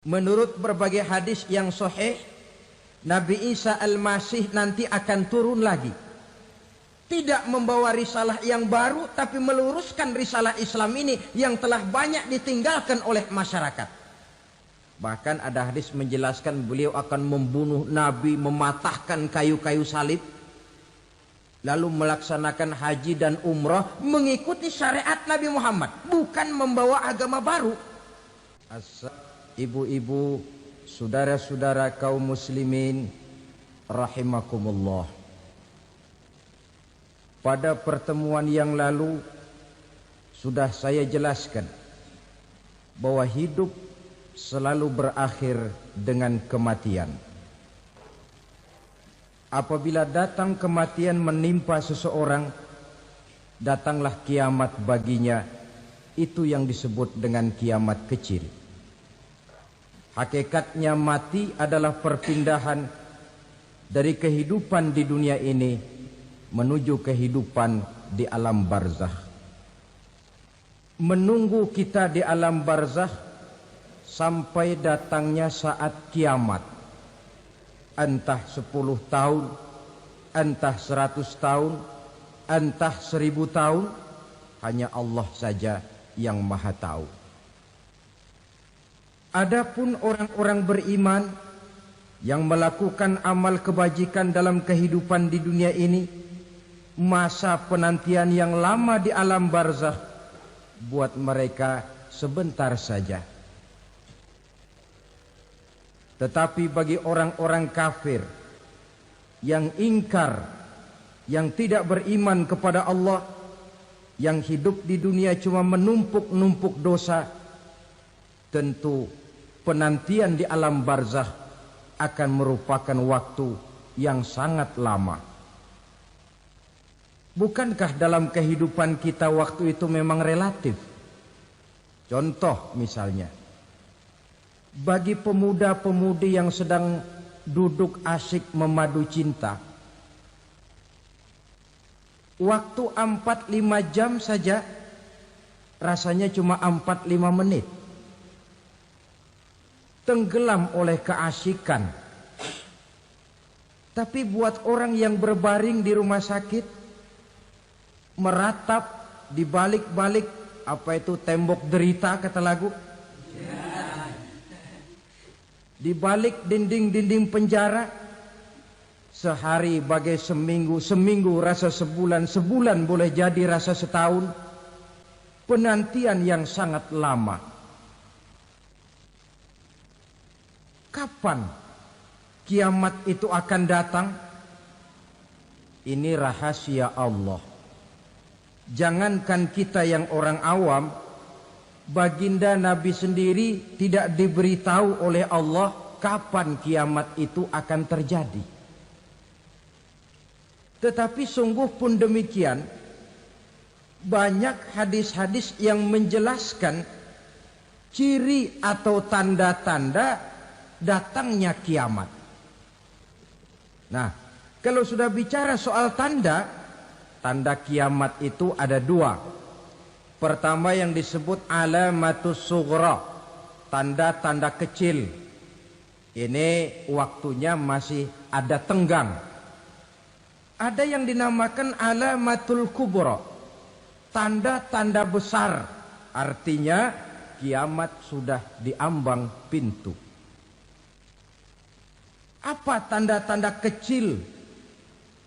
Menurut berbagai hadis yang sahih, Nabi Isa Al-Masih nanti akan turun lagi. Tidak membawa risalah yang baru, tapi meluruskan risalah Islam ini yang telah banyak ditinggalkan oleh masyarakat. Bahkan ada hadis menjelaskan beliau akan membunuh Nabi, mematahkan kayu-kayu salib, lalu melaksanakan haji dan umrah mengikuti syariat Nabi Muhammad, bukan membawa agama baru. Ibu-ibu, saudara-saudara kaum muslimin rahimakumullah. Pada pertemuan yang lalu sudah saya jelaskan bahwa hidup selalu berakhir dengan kematian. Apabila datang kematian menimpa seseorang, datanglah kiamat baginya. Itu yang disebut dengan kiamat kecil. Hakikatnya mati adalah perpindahan dari kehidupan di dunia ini menuju kehidupan di alam barzakh. Menunggu kita di alam barzakh sampai datangnya saat kiamat. Entah 10 tahun, entah 100 tahun, entah 1000 tahun, hanya Allah saja yang maha tahu. Adapun orang-orang beriman yang melakukan amal kebajikan dalam kehidupan di dunia ini, masa penantian yang lama di alam barzakh buat mereka sebentar saja. Tetapi bagi orang-orang kafir yang ingkar, yang tidak beriman kepada Allah, yang hidup di dunia cuma menumpuk-numpuk dosa, tentu penantian di alam barzakh akan merupakan waktu yang sangat lama. Bukankah dalam kehidupan kita waktu itu memang relatif? Contoh misalnya, bagi pemuda-pemudi yang sedang duduk asyik memadu cinta, waktu 4-5 jam saja rasanya cuma 4-5 menit. Tenggelam oleh keasikan. Tapi buat orang yang berbaring di rumah sakit, meratap di balik-balik apa itu tembok derita kata lagu, di balik dinding-dinding penjara, sehari bagai seminggu, seminggu rasa sebulan, sebulan boleh jadi rasa setahun. Penantian yang sangat lama. Kapan kiamat itu akan datang? Ini rahasia Allah. Jangankan kita yang orang awam, baginda Nabi sendiri tidak diberitahu oleh Allah kapan kiamat itu akan terjadi. Tetapi sungguh pun demikian, banyak hadis-hadis yang menjelaskan ciri atau tanda-tanda datangnya kiamat. Nah, kalau sudah bicara soal tanda, tanda kiamat itu ada 2. Pertama yang disebut alamatus sughra, tanda-tanda kecil. Ini waktunya masih ada tenggang. Ada yang dinamakan alamatul kubra, tanda-tanda besar. Artinya kiamat sudah diambang pintu. Apa tanda-tanda kecil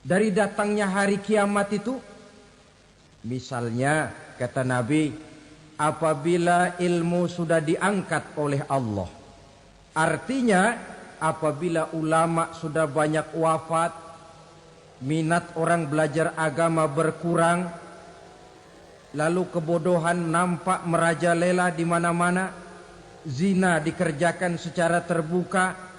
dari datangnya hari kiamat itu? Misalnya kata Nabi, apabila ilmu sudah diangkat oleh Allah. Artinya apabila ulama sudah banyak wafat, minat orang belajar agama berkurang, lalu kebodohan nampak merajalela di mana-mana, zina dikerjakan secara terbuka,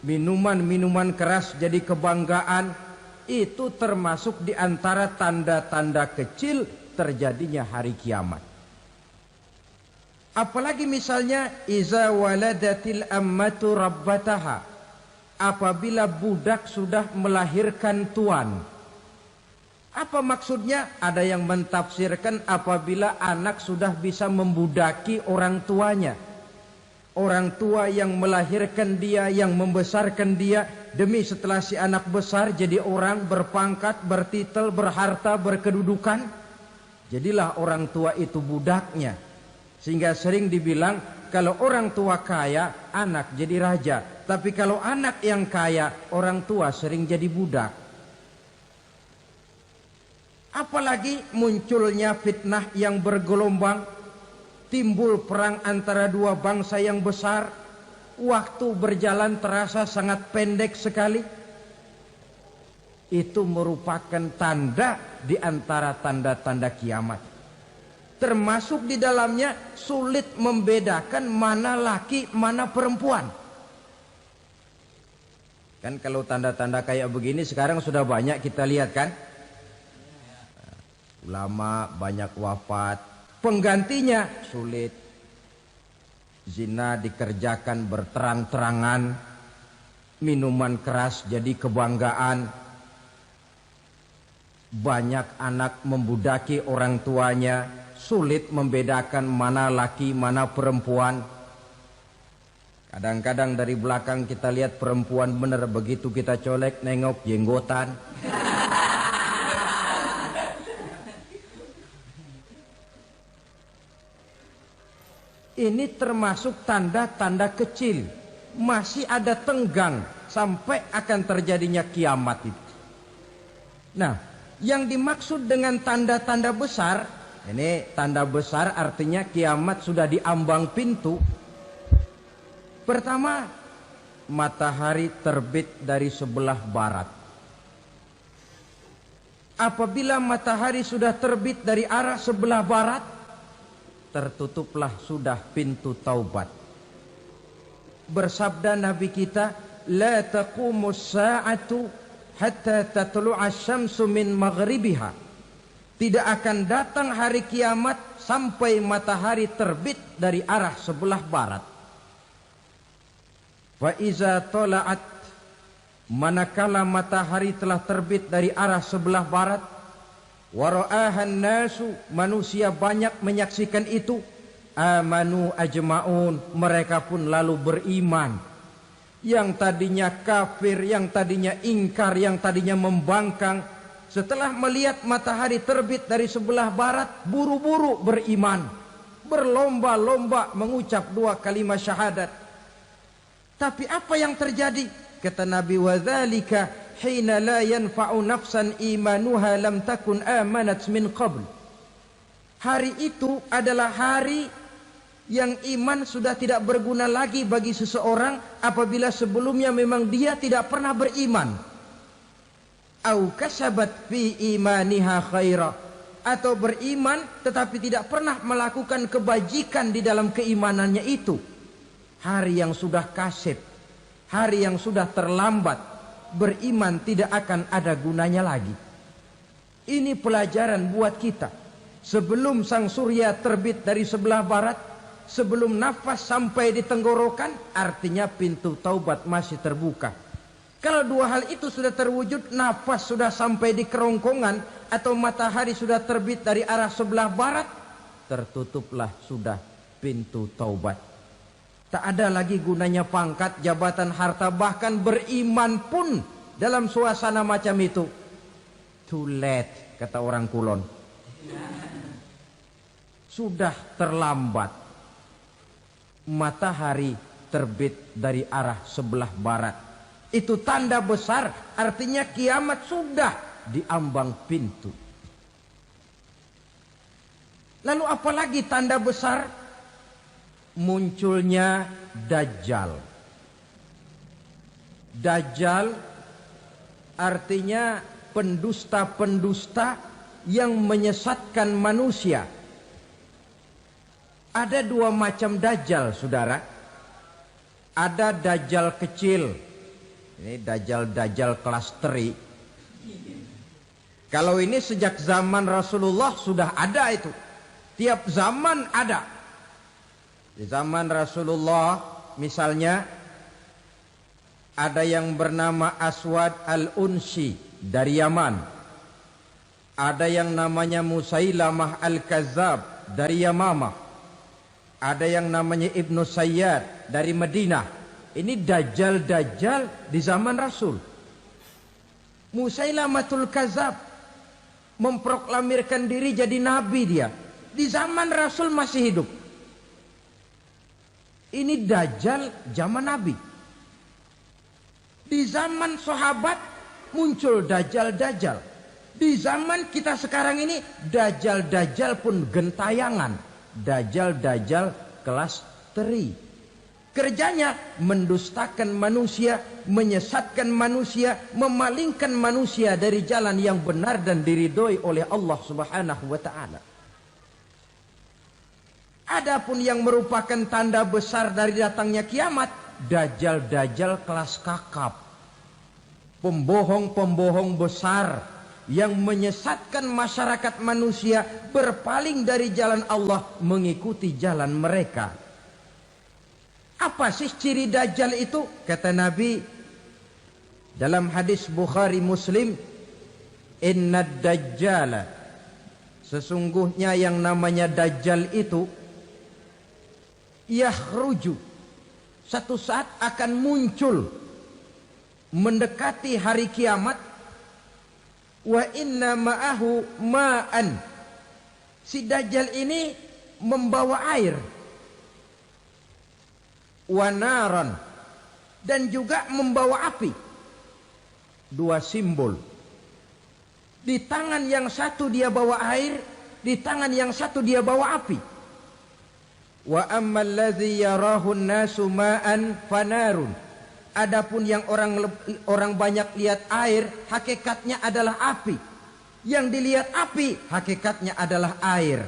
minuman-minuman keras jadi kebanggaan, itu termasuk di antara tanda-tanda kecil terjadinya hari kiamat. Apalagi misalnya iza waladatil ammatu rabbataha, apabila budak sudah melahirkan tuan. Apa maksudnya? Ada yang mentafsirkan apabila anak sudah bisa membudaki orang tuanya. Orang tua yang melahirkan dia, yang membesarkan dia, demi setelah si anak besar jadi orang berpangkat, bertitel, berharta, berkedudukan. Jadilah orang tua itu budaknya. Sehingga sering dibilang, kalau orang tua kaya, anak jadi raja. Tapi kalau anak yang kaya, orang tua sering jadi budak. Apalagi munculnya fitnah yang bergelombang, timbul perang antara dua bangsa yang besar, waktu berjalan terasa sangat pendek sekali. Itu merupakan tanda di antara tanda-tanda kiamat. Termasuk di dalamnya sulit membedakan mana laki, mana perempuan. Kan kalau tanda-tanda kayak begini sekarang sudah banyak kita lihat kan. Ulama banyak wafat, penggantinya sulit. Zina dikerjakan berterang-terangan, minuman keras jadi kebanggaan. Banyak anak membudaki orang tuanya, sulit membedakan mana laki, mana perempuan. Kadang-kadang dari belakang kita lihat perempuan bener, begitu kita colek nengok jenggotan. Ini termasuk tanda-tanda kecil. Masih ada tenggang sampai akan terjadinya kiamat itu. Nah, yang dimaksud dengan tanda-tanda besar, ini tanda besar artinya kiamat sudah diambang pintu. Pertama, matahari terbit dari sebelah barat. Apabila matahari sudah terbit dari arah sebelah barat, tertutuplah sudah pintu taubat. Bersabda Nabi kita, la taqumus sa'atu hatta tatlu'a syamsu min maghribiha. Tidak akan datang hari kiamat sampai matahari terbit dari arah sebelah barat. Fa iza tala'at, manakala matahari telah terbit dari arah sebelah barat, wara'ahan nasu, manusia banyak menyaksikan itu, amanu ajma'un, mereka pun lalu beriman. Yang tadinya kafir, yang tadinya ingkar, yang tadinya membangkang, setelah melihat matahari terbit dari sebelah barat, buru-buru beriman, berlomba-lomba mengucap dua kalimat syahadat. Tapi apa yang terjadi? Kata Nabi, wadzalika hina la yanfa'u nafsan imanuha lam takun amanat min qabl. Hari itu adalah hari yang iman sudah tidak berguna lagi bagi seseorang apabila sebelumnya memang dia tidak pernah beriman. Au kasabat fi imaniha khaira, atau beriman tetapi tidak pernah melakukan kebajikan di dalam keimanannya itu. Hari yang sudah kasib, hari yang sudah terlambat, beriman tidak akan ada gunanya lagi. Ini pelajaran buat kita. Sebelum sang surya terbit dari sebelah barat, sebelum nafas sampai di tenggorokan, artinya pintu taubat masih terbuka. Kalau dua hal itu sudah terwujud, nafas sudah sampai di kerongkongan, atau matahari sudah terbit dari arah sebelah barat, tertutuplah sudah pintu taubat. Tak ada lagi gunanya pangkat, jabatan, harta, bahkan beriman pun dalam suasana macam itu. Too late, kata orang Kulon. Sudah terlambat. Matahari terbit dari arah sebelah barat. Itu tanda besar, artinya kiamat sudah diambang pintu. Lalu apalagi tanda besar? Munculnya Dajjal. Dajjal artinya pendusta-pendusta yang menyesatkan manusia. Ada dua macam Dajjal, saudara. Ada Dajjal kecil. Ini Dajjal kelas teri. Kalau ini sejak zaman Rasulullah sudah ada itu. Tiap zaman ada. Di zaman Rasulullah misalnya ada yang bernama Aswad al-Unsi dari Yaman. Ada yang namanya Musailamah al-Kazzab dari Yamamah. Ada yang namanya Ibnu Sayyad dari Madinah. Ini dajjal-dajjal di zaman Rasul. Musailamatul Kadzab memproklamirkan diri jadi nabi dia. Di zaman Rasul masih hidup. Ini dajjal zaman Nabi. Di zaman sahabat muncul dajjal-dajjal. Di zaman kita sekarang ini dajjal-dajjal pun gentayangan. Dajjal-dajjal kelas teri. Kerjanya mendustakan manusia, menyesatkan manusia, memalingkan manusia dari jalan yang benar dan diridhoi oleh Allah Subhanahu wa taala. Adapun yang merupakan tanda besar dari datangnya kiamat, dajjal-dajjal kelas kakap. Pembohong-pembohong besar yang menyesatkan masyarakat manusia berpaling dari jalan Allah mengikuti jalan mereka. Apa sih ciri dajjal itu? Kata Nabi dalam hadis Bukhari Muslim, "Innad dajjala", sesungguhnya yang namanya dajjal itu yakhruju, satu saat akan muncul mendekati hari kiamat. Wa inna ma'ahu ma'an, si dajjal ini membawa air. Wa naran, dan juga membawa api. Dua simbol. Di tangan yang satu dia bawa air, di tangan yang satu dia bawa api. Wa ammal ladzi yarahu an-nasu ma'an fanarun. Adapun yang orang banyak lihat air, hakikatnya adalah api. Yang dilihat api, hakikatnya adalah air.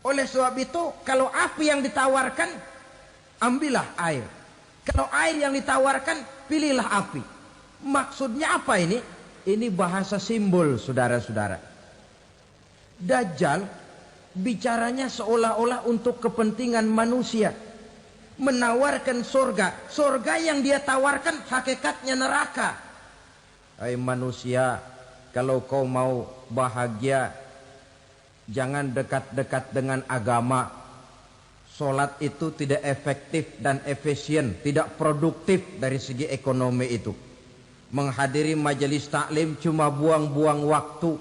Oleh sebab itu, kalau api yang ditawarkan, ambillah air. Kalau air yang ditawarkan, pilihlah api. Maksudnya apa ini? Ini bahasa simbol, saudara-saudara. Dajjal bicaranya seolah-olah untuk kepentingan manusia. Menawarkan surga. Surga yang dia tawarkan hakikatnya neraka. Hai manusia, kalau kau mau bahagia, jangan dekat-dekat dengan agama. Solat itu tidak efektif dan efisien, tidak produktif dari segi ekonomi itu. Menghadiri majelis taklim cuma buang-buang waktu.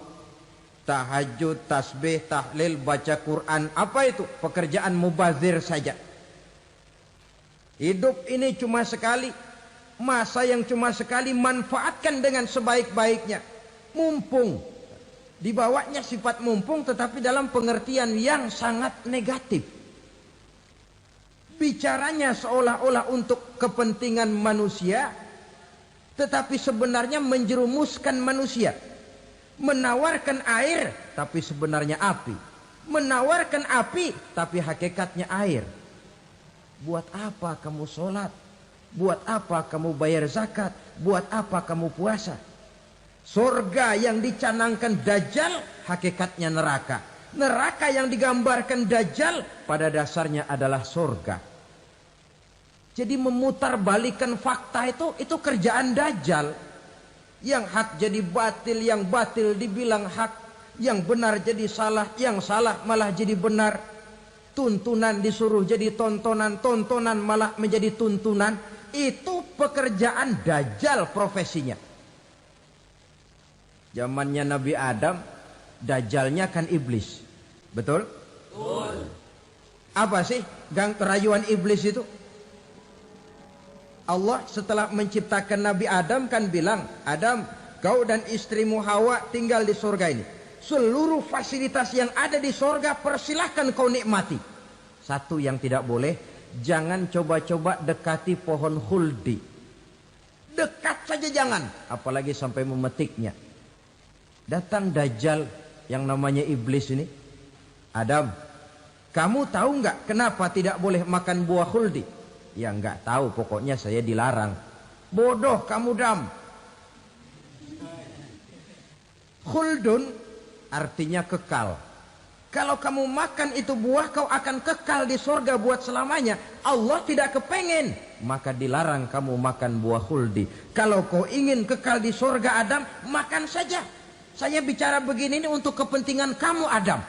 Tahajud, tasbih, tahlil, baca Quran, apa itu? Pekerjaan mubazir saja. Hidup ini cuma sekali, masa yang cuma sekali, manfaatkan dengan sebaik-baiknya. Mumpung. Dibawanya sifat mumpung, tetapi dalam pengertian yang sangat negatif. Bicaranya seolah-olah untuk kepentingan manusia, tetapi sebenarnya menjerumuskan manusia. Menawarkan air, tapi sebenarnya api. Menawarkan api, tapi hakikatnya air. Buat apa kamu sholat? Buat apa kamu bayar zakat? Buat apa kamu puasa? Surga yang dicanangkan dajjal, hakikatnya neraka. Neraka yang digambarkan dajjal, pada dasarnya adalah surga. Jadi memutarbalikan fakta itu kerjaan dajjal. Yang hak jadi batil, yang batil dibilang hak, yang benar jadi salah, yang salah malah jadi benar. Tuntunan disuruh jadi tontonan, tontonan malah menjadi tuntunan. Itu pekerjaan dajjal profesinya. Zamannya Nabi Adam, dajjalnya kan iblis. Betul? Betul. Apa sih gang kerayuan iblis itu? Allah setelah menciptakan Nabi Adam kan bilang, Adam, kau dan istrimu Hawa tinggal di surga ini. Seluruh fasilitas yang ada di surga persilahkan kau nikmati. Satu yang tidak boleh, jangan coba-coba dekati pohon khuldi. Dekat saja jangan, apalagi sampai memetiknya. Datang dajjal yang namanya iblis ini. Adam, kamu tahu nggak kenapa tidak boleh makan buah khuldi? Ya nggak tahu, pokoknya saya dilarang. Bodoh kamu Dam. Khuldun artinya kekal. Kalau kamu makan itu buah, kau akan kekal di surga buat selamanya. Allah tidak kepengen, maka dilarang kamu makan buah khuldi. Kalau kau ingin kekal di surga Adam, makan saja. Saya bicara begini ini untuk kepentingan kamu Adam.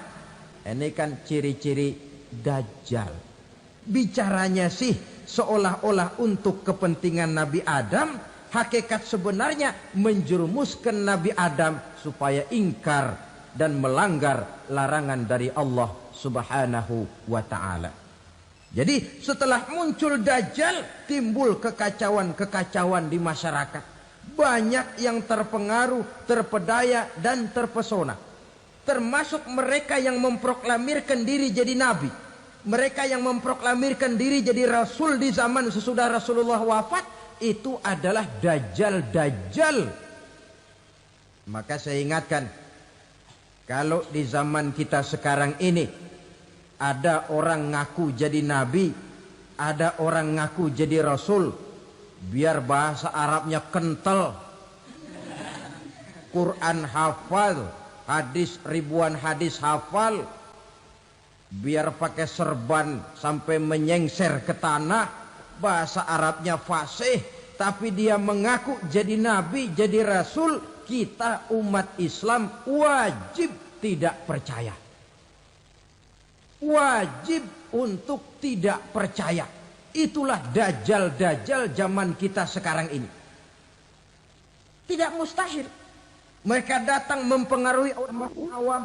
Ini kan ciri-ciri Dajjal. Bicaranya sih seolah-olah untuk kepentingan Nabi Adam, hakikat sebenarnya menjerumuskan Nabi Adam supaya ingkar dan melanggar larangan dari Allah Subhanahu wa ta'ala. Jadi setelah muncul Dajjal, timbul kekacauan-kekacauan di masyarakat. Banyak yang terpengaruh, terpedaya dan terpesona. Termasuk mereka yang memproklamirkan diri jadi nabi. Mereka yang memproklamirkan diri jadi rasul di zaman sesudah Rasulullah wafat. Itu adalah Dajjal-Dajjal. Maka saya ingatkan, kalau di zaman kita sekarang ini ada orang ngaku jadi nabi, ada orang ngaku jadi rasul, biar bahasa Arabnya kental, Quran hafal, ribuan hadis hafal, biar pakai serban sampai menyengser ke tanah, bahasa Arabnya fasih, tapi dia mengaku jadi nabi, jadi rasul, kita umat Islam wajib tidak percaya. Wajib untuk tidak percaya. Itulah Dajjal-Dajjal zaman kita sekarang ini. Tidak mustahil mereka datang mempengaruhi orang awam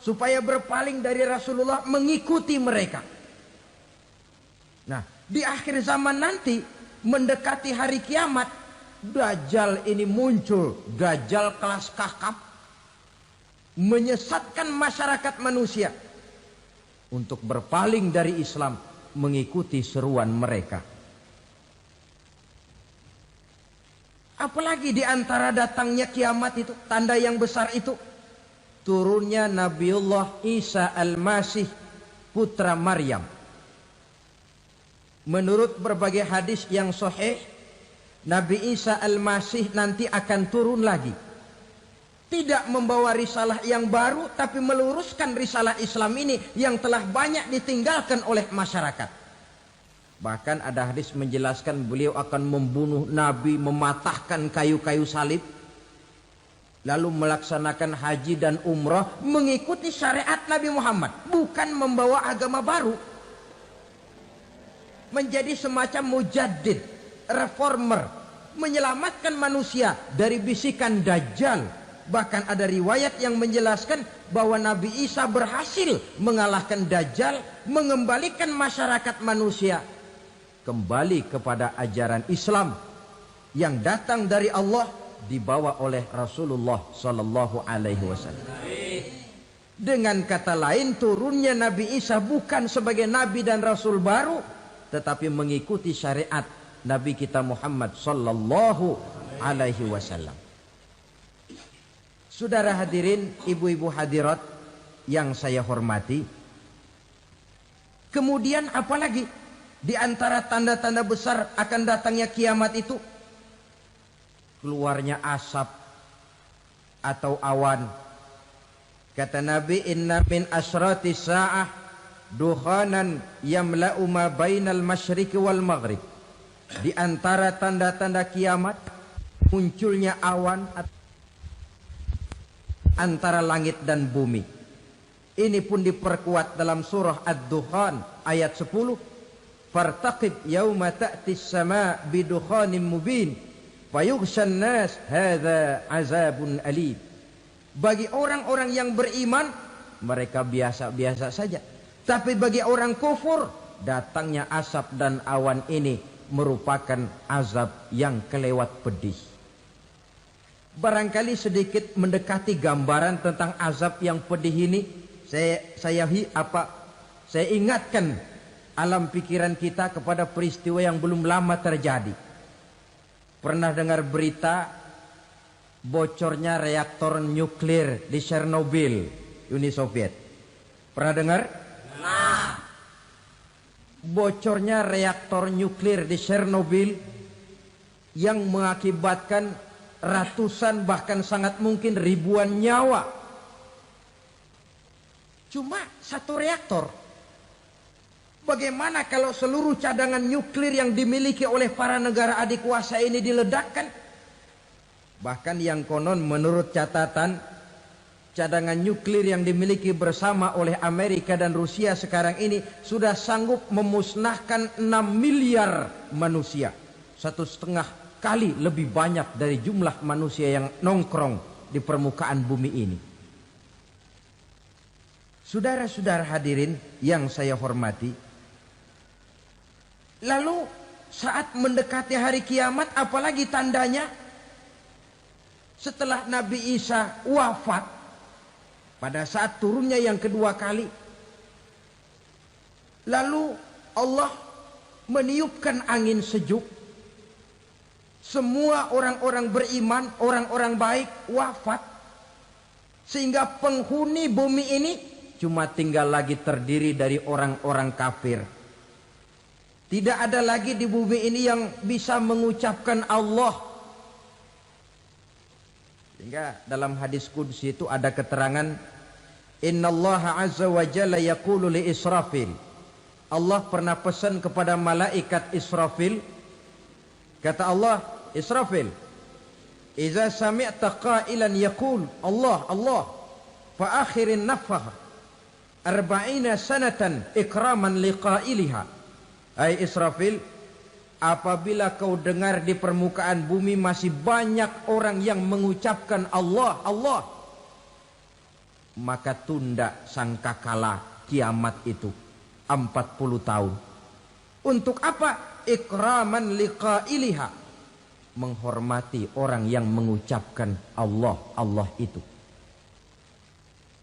supaya berpaling dari Rasulullah, mengikuti mereka. Nah, di akhir zaman nanti, mendekati hari kiamat, Dajjal ini muncul. Dajjal kelas kakap, menyesatkan masyarakat manusia untuk berpaling dari Islam, mengikuti seruan mereka. Apalagi di antara datangnya kiamat itu, tanda yang besar itu, turunnya Nabiullah Isa Al-Masih, putra Maryam. Menurut berbagai hadis yang sahih, Nabi Isa Al-Masih nanti akan turun lagi. Tidak membawa risalah yang baru, tapi meluruskan risalah Islam ini yang telah banyak ditinggalkan oleh masyarakat. Bahkan ada hadis menjelaskan beliau akan membunuh Nabi, mematahkan kayu-kayu salib, lalu melaksanakan haji dan umrah mengikuti syariat Nabi Muhammad, bukan membawa agama baru. Menjadi semacam mujaddid, reformer, menyelamatkan manusia dari bisikan Dajjal. Bahkan ada riwayat yang menjelaskan bahwa Nabi Isa berhasil mengalahkan Dajjal, mengembalikan masyarakat manusia kembali kepada ajaran Islam yang datang dari Allah, dibawa oleh Rasulullah Sallallahu Alaihi Wasallam. Dengan kata lain, turunnya Nabi Isa bukan sebagai Nabi dan Rasul baru, tetapi mengikuti syariat Nabi kita Muhammad Sallallahu Alaihi Wasallam. Saudara hadirin, ibu-ibu hadirat yang saya hormati, kemudian apalagi di antara tanda-tanda besar akan datangnya kiamat itu? Keluarnya asap atau awan. Kata Nabi, inna min asyrati sa'ah dukhanan yamla'u ma bainal masyriqi wal maghrib. Di antara tanda-tanda kiamat, munculnya awan antara langit dan bumi. Ini pun diperkuat dalam surah Ad-Dukhan ayat 10. Fartaqib yauma ta'tis sama bidukhanin mubin fayughshan nas hadza azabun alim. Bagi orang-orang yang beriman, mereka biasa-biasa saja. Tapi bagi orang kufur, datangnya asap dan awan ini merupakan azab yang kelewat pedih. Barangkali sedikit mendekati gambaran tentang azab yang pedih ini, saya ingatkan alam pikiran kita kepada peristiwa yang belum lama terjadi. Pernah dengar berita bocornya reaktor nuklir di Chernobyl, Uni Soviet? Pernah dengar? Nah. Bocornya reaktor nuklir di Chernobyl yang mengakibatkan ratusan bahkan sangat mungkin ribuan nyawa. Cuma satu reaktor. Bagaimana kalau seluruh cadangan nuklir yang dimiliki oleh para negara adik kuasa ini diledakkan? Bahkan yang konon menurut catatan cadangan nuklir yang dimiliki bersama oleh Amerika dan Rusia sekarang ini sudah sanggup memusnahkan 6 miliar manusia. 1,5 kali lebih banyak dari jumlah manusia yang nongkrong di permukaan bumi ini. Saudara-saudara hadirin yang saya hormati, lalu saat mendekati hari kiamat, apalagi tandanya? Setelah Nabi Isa wafat, pada saat turunnya yang kedua kali, lalu Allah meniupkan angin sejuk. Semua orang-orang beriman, orang-orang baik wafat. Sehingga penghuni bumi ini cuma tinggal lagi terdiri dari orang-orang kafir. Tidak ada lagi di bumi ini yang bisa mengucapkan Allah. Sehingga dalam hadis qudsi itu ada keterangan, Innallaha azza wa jalla yaqulu li Israfil. Allah pernah pesan kepada malaikat Israfil. Kata Allah, Israfil, Iza sami'ta qailan yaqul Allah, Allah, fa akhirin nafah 40 sanatan ikraman liqailiha. Hai Israfil, apabila kau dengar di permukaan bumi masih banyak orang yang mengucapkan Allah, Allah, maka tunda sangkakala kiamat itu 40 tahun. Untuk apa? Ikraman liqailiha, menghormati orang yang mengucapkan Allah, Allah itu.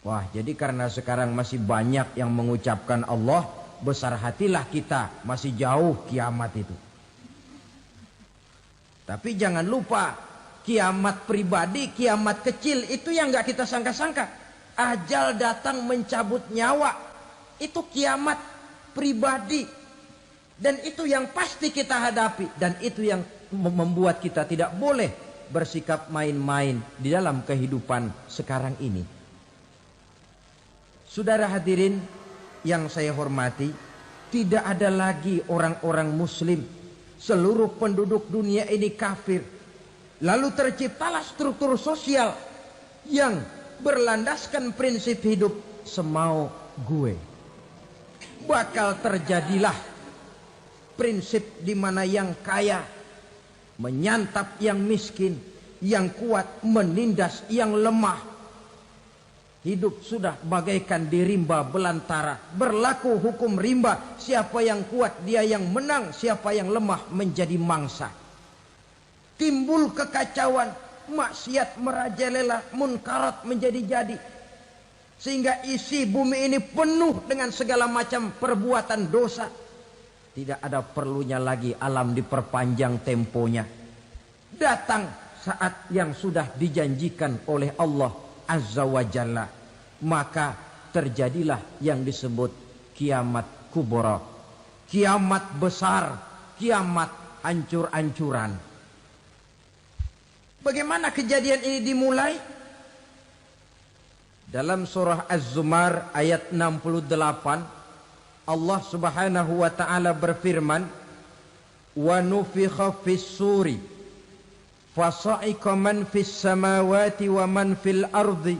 Wah, jadi karena sekarang masih banyak yang mengucapkan Allah, besar hatilah kita, masih jauh kiamat itu. Tapi jangan lupa, kiamat pribadi, kiamat kecil itu yang gak kita sangka-sangka. Ajal datang mencabut nyawa, itu kiamat pribadi. Dan itu yang pasti kita hadapi. Dan itu yang membuat kita tidak boleh bersikap main-main di dalam kehidupan sekarang ini. Saudara hadirin yang saya hormati, tidak ada lagi orang-orang muslim. Seluruh penduduk dunia ini kafir. Lalu terciptalah struktur sosial yang berlandaskan prinsip hidup semau gue. Bakal terjadilah prinsip di mana yang kaya menyantap yang miskin, yang kuat menindas yang lemah. Hidup sudah bagaikan di rimba belantara. Berlaku hukum rimba, siapa yang kuat dia yang menang, siapa yang lemah menjadi mangsa. Timbul kekacauan, maksiat merajalela, munkarat menjadi-jadi. Sehingga isi bumi ini penuh dengan segala macam perbuatan dosa. Tidak ada perlunya lagi alam diperpanjang temponya. Datang saat yang sudah dijanjikan oleh Allah Azza wa Jalla. Maka terjadilah yang disebut kiamat kubra. Kiamat besar, kiamat hancur-hancuran. Bagaimana kejadian ini dimulai? Dalam surah Az-Zumar ayat 68, Allah subhanahu wa ta'ala berfirman, wa nufikha fis suri fasa'iqa man fis samawati wa man fil ardi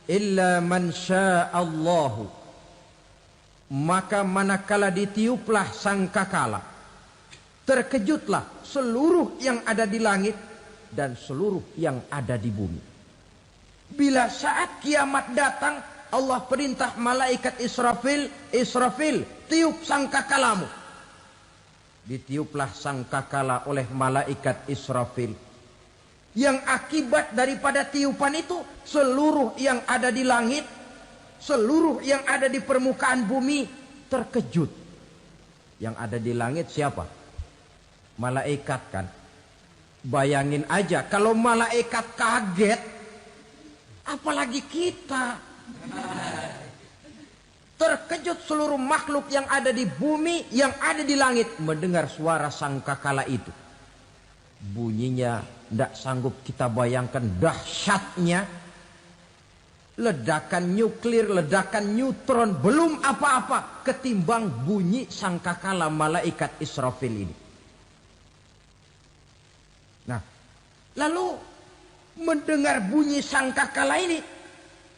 illa man sya'allahu. Maka manakala ditiuplah sangkakala, terkejutlah seluruh yang ada di langit dan seluruh yang ada di bumi. Bila saat kiamat datang, Allah perintah malaikat Israfil, Israfil, tiup sangkakalamu. Ditiuplah sangkakala oleh malaikat Israfil. Yang akibat daripada tiupan itu, seluruh yang ada di langit, seluruh yang ada di permukaan bumi terkejut. Yang ada di langit siapa? Malaikat kan. Bayangin aja kalau malaikat kaget, apalagi kita. Terkejut seluruh makhluk yang ada di bumi, yang ada di langit mendengar suara sangkakala itu. Bunyinya tidak sanggup kita bayangkan dahsyatnya. Ledakan nuklir, ledakan neutron, belum apa-apa ketimbang bunyi sangkakala malaikat Israfil ini. Nah, lalu mendengar bunyi sangkakala ini,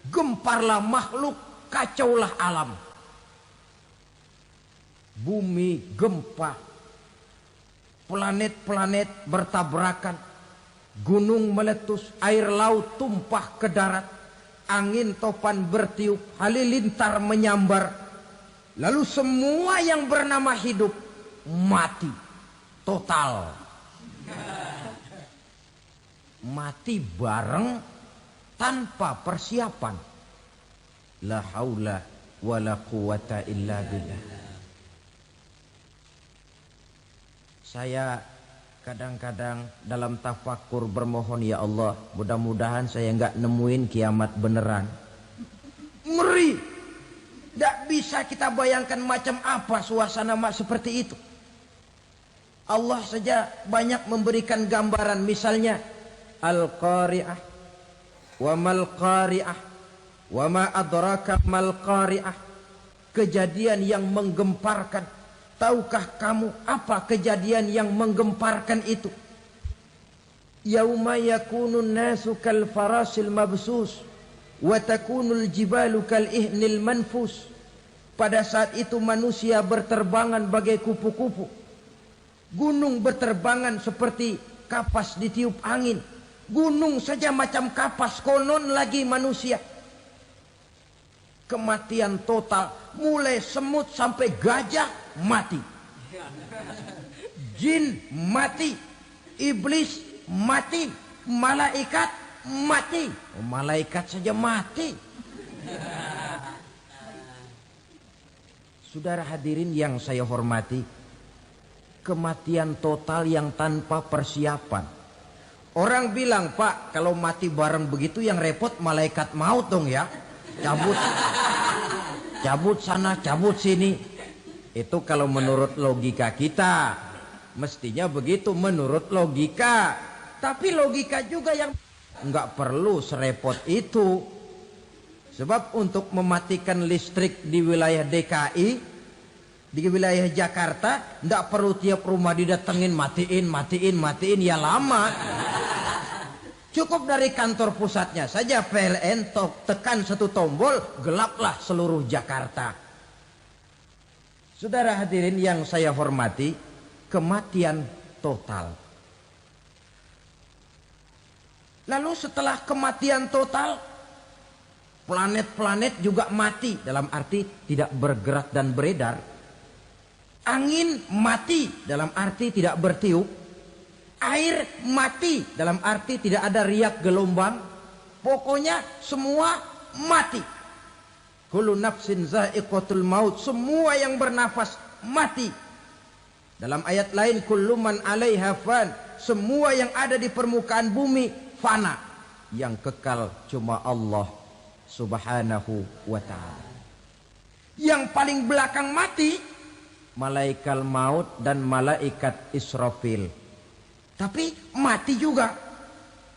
Gemparlah makhluk, kacaulah alam. Bumi gempa, planet-planet bertabrakan, gunung meletus, air laut tumpah ke darat, angin topan bertiup, halilintar menyambar. Lalu semua yang bernama hidup mati total. Mati bareng tanpa persiapan. La haula wala quwata illa billah. Saya kadang-kadang dalam tafakur bermohon, ya Allah, mudah-mudahan saya nggak nemuin kiamat beneran. Ngeri. Tidak bisa kita bayangkan macam apa suasana seperti itu. Allah saja banyak memberikan gambaran, misalnya Al-Qari'ah, wa mal qari'ah, wa ma adraka mal qari'ah. Kejadian yang menggemparkan. Tahukah kamu apa kejadian yang menggemparkan itu? Yauma yakunun nasu kal farasil mabsus wa takunul jibalu kal ihnil manfus. Pada saat itu manusia berterbangan bagai kupu-kupu. Gunung berterbangan seperti kapas ditiup angin. Gunung saja macam kapas, konon lagi manusia. Kematian total, mulai semut sampai gajah mati, jin mati, iblis mati, malaikat mati. Oh, malaikat saja mati. Saudara hadirin yang saya hormati, kematian total yang tanpa persiapan. Orang bilang, Pak, kalau mati bareng begitu yang repot malaikat maut dong ya. Cabut sana, cabut sini. Itu kalau menurut logika kita, mestinya begitu menurut logika. Tapi logika juga yang nggak perlu serepot itu. Sebab untuk mematikan listrik di wilayah DKI, di wilayah Jakarta, nggak perlu tiap rumah didatengin matiin, ya lama. Cukup dari kantor pusatnya saja PLN tekan satu tombol, gelaplah seluruh Jakarta. Saudara hadirin yang saya hormati, kematian total. Lalu setelah kematian total, planet-planet juga mati, dalam arti tidak bergerak dan beredar. Angin mati, dalam arti tidak bertiup. Air mati, dalam arti tidak ada riak gelombang. Pokoknya semua mati. Kullu nafsin za'iqatul maut. Semua yang bernafas mati. Dalam ayat lain, kullu man 'alaiha fan. Semua yang ada di permukaan bumi fana. Yang kekal cuma Allah Subhanahu wa ta'ala. Yang paling belakang mati malaikat maut dan malaikat Israfil. Tapi mati juga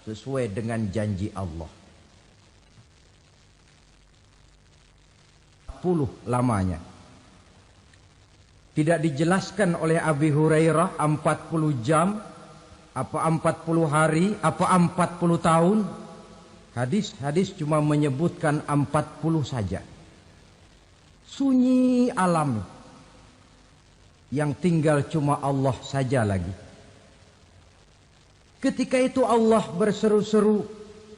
sesuai dengan janji Allah. 40 lamanya. Tidak dijelaskan oleh Abi Hurairah 40 jam, apa 40 hari, apa 40 tahun. Hadis-hadis cuma menyebutkan 40 saja. Sunyi alam. Yang tinggal cuma Allah saja lagi. Ketika itu Allah berseru-seru,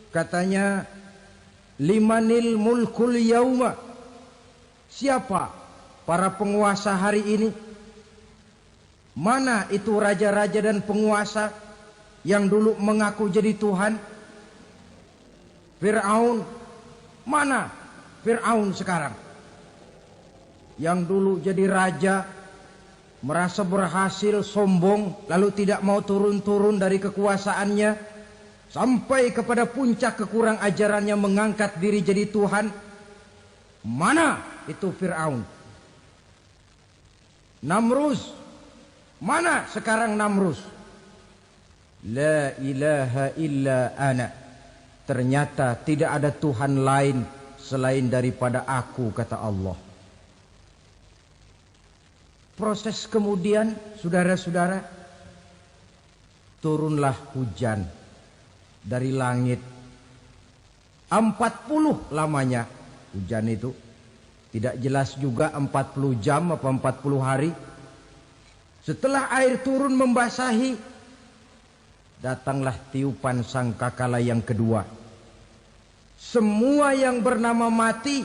katanya, limanil mulkul yauma. Siapa para penguasa hari ini? Mana itu raja-raja dan penguasa yang dulu mengaku jadi Tuhan? Fir'aun. Mana Fir'aun sekarang? Yang dulu jadi raja, merasa berhasil, sombong, lalu tidak mau turun-turun dari kekuasaannya, sampai kepada puncak kekurang ajarannya mengangkat diri jadi Tuhan. Mana itu Fir'aun? Namrus. Mana sekarang Namrus? La ilaha illa ana. Ternyata tidak ada Tuhan lain selain daripada aku, kata Allah. Proses kemudian, saudara-saudara, turunlah hujan dari langit. 40 lamanya hujan itu. Tidak jelas juga 40 jam apa 40 hari. Setelah air turun membasahi, datanglah tiupan sangkakala yang kedua. Semua yang bernama mati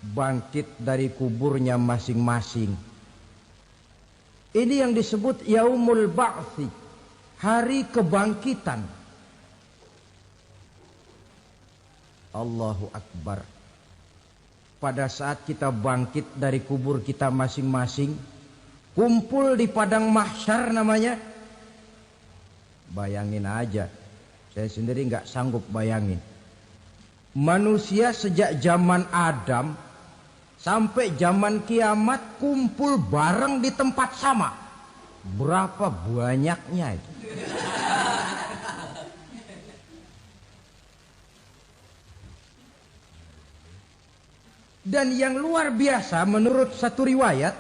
bangkit dari kuburnya masing-masing. Ini yang disebut Yaumul Ba'thi, hari kebangkitan. Allahu Akbar. Pada saat kita bangkit dari kubur kita masing-masing, kumpul di padang mahsyar namanya. Bayangin aja, saya sendiri nggak sanggup bayangin. Manusia sejak zaman Adam sampai zaman kiamat kumpul bareng di tempat sama. Berapa banyaknya itu? Dan yang luar biasa menurut satu riwayat,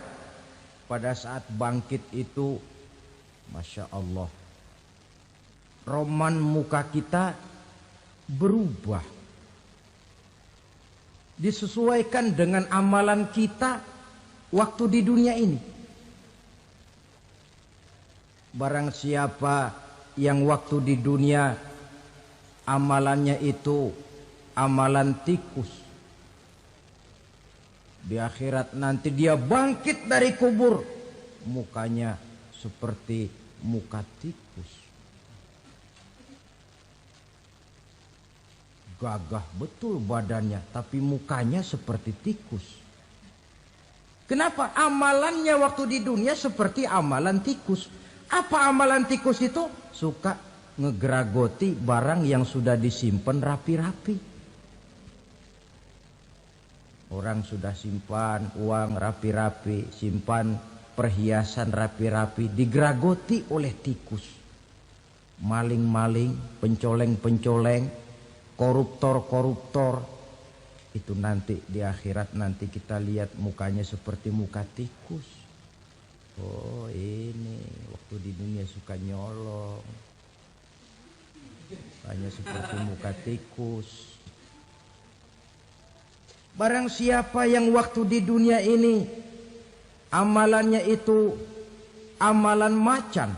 pada saat bangkit itu, Masya Allah, roman muka kita berubah. Disesuaikan dengan amalan kita waktu di dunia ini. Barang siapa yang waktu di dunia amalannya itu amalan tikus, di akhirat nanti dia bangkit dari kubur, mukanya seperti muka tikus. Gagah betul badannya, tapi mukanya seperti tikus. Kenapa? Amalannya waktu di dunia seperti amalan tikus. Apa amalan tikus itu? Suka ngegeragoti barang yang sudah disimpan rapi-rapi. Orang sudah simpan uang rapi-rapi, simpan perhiasan rapi-rapi, digeragoti oleh tikus. Maling-maling, pencoleng-pencoleng, koruptor-koruptor. Itu nanti di akhirat nanti kita lihat mukanya seperti muka tikus. Oh ini waktu di dunia suka nyolong, mukanya seperti muka tikus. Barang siapa yang waktu di dunia ini amalannya itu amalan macan,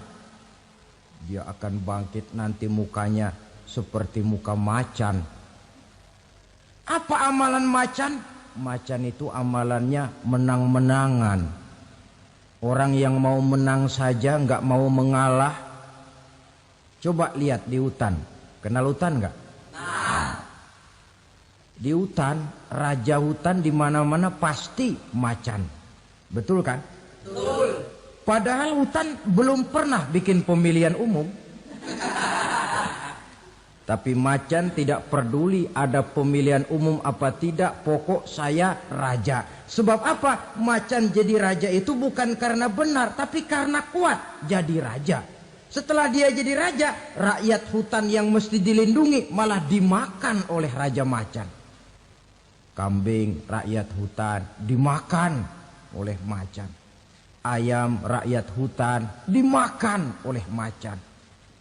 dia akan bangkit nanti mukanya seperti muka macan. Apa amalan macan? Macan itu amalannya menang-menangan. Orang yang mau menang saja nggak mau mengalah. Coba lihat di hutan. Kenal hutan nggak? Di hutan, raja hutan di mana-mana pasti macan. Betul kan? Betul. Padahal hutan belum pernah bikin pemilihan umum. Tapi macan tidak peduli ada pemilihan umum apa tidak, pokok saya raja. Sebab apa? Macan jadi raja itu bukan karena benar, tapi karena kuat jadi raja. Setelah dia jadi raja, rakyat hutan yang mesti dilindungi malah dimakan oleh raja macan. Kambing rakyat hutan dimakan oleh macan. Ayam rakyat hutan dimakan oleh macan.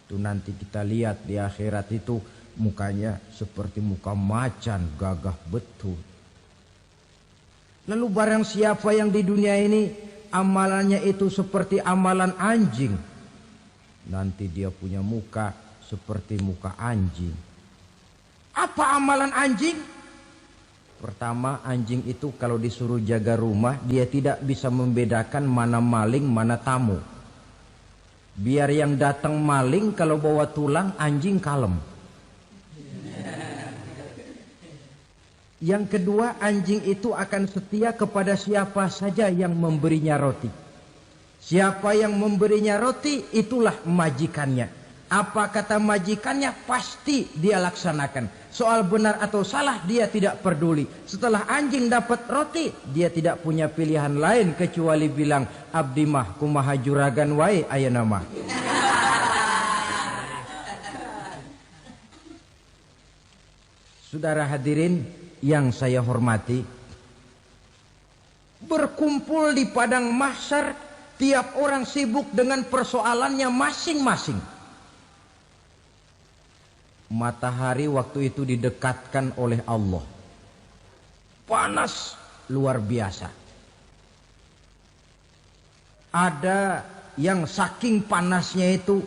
Itu nanti kita lihat di akhirat itu mukanya seperti muka macan, gagah betul. Lalu barang siapa yang di dunia ini amalannya itu seperti amalan anjing, nanti dia punya muka seperti muka anjing. Apa amalan anjing? Pertama, anjing itu kalau disuruh jaga rumah, dia tidak bisa membedakan mana maling, mana tamu. Biar yang datang maling, kalau bawa tulang, anjing kalem. Yang kedua, anjing itu akan setia kepada siapa saja yang memberinya roti. Siapa yang memberinya roti, itulah majikannya. Apa kata majikannya pasti dia laksanakan. Soal benar atau salah dia tidak peduli. Setelah anjing dapat roti, dia tidak punya pilihan lain kecuali bilang, abdi mah kumaha juragan wae ayeuna mah. Saudara hadirin yang saya hormati, berkumpul di padang mahsyar, tiap orang sibuk dengan persoalannya masing-masing. Matahari waktu itu didekatkan oleh Allah. Panas luar biasa. Ada yang saking panasnya itu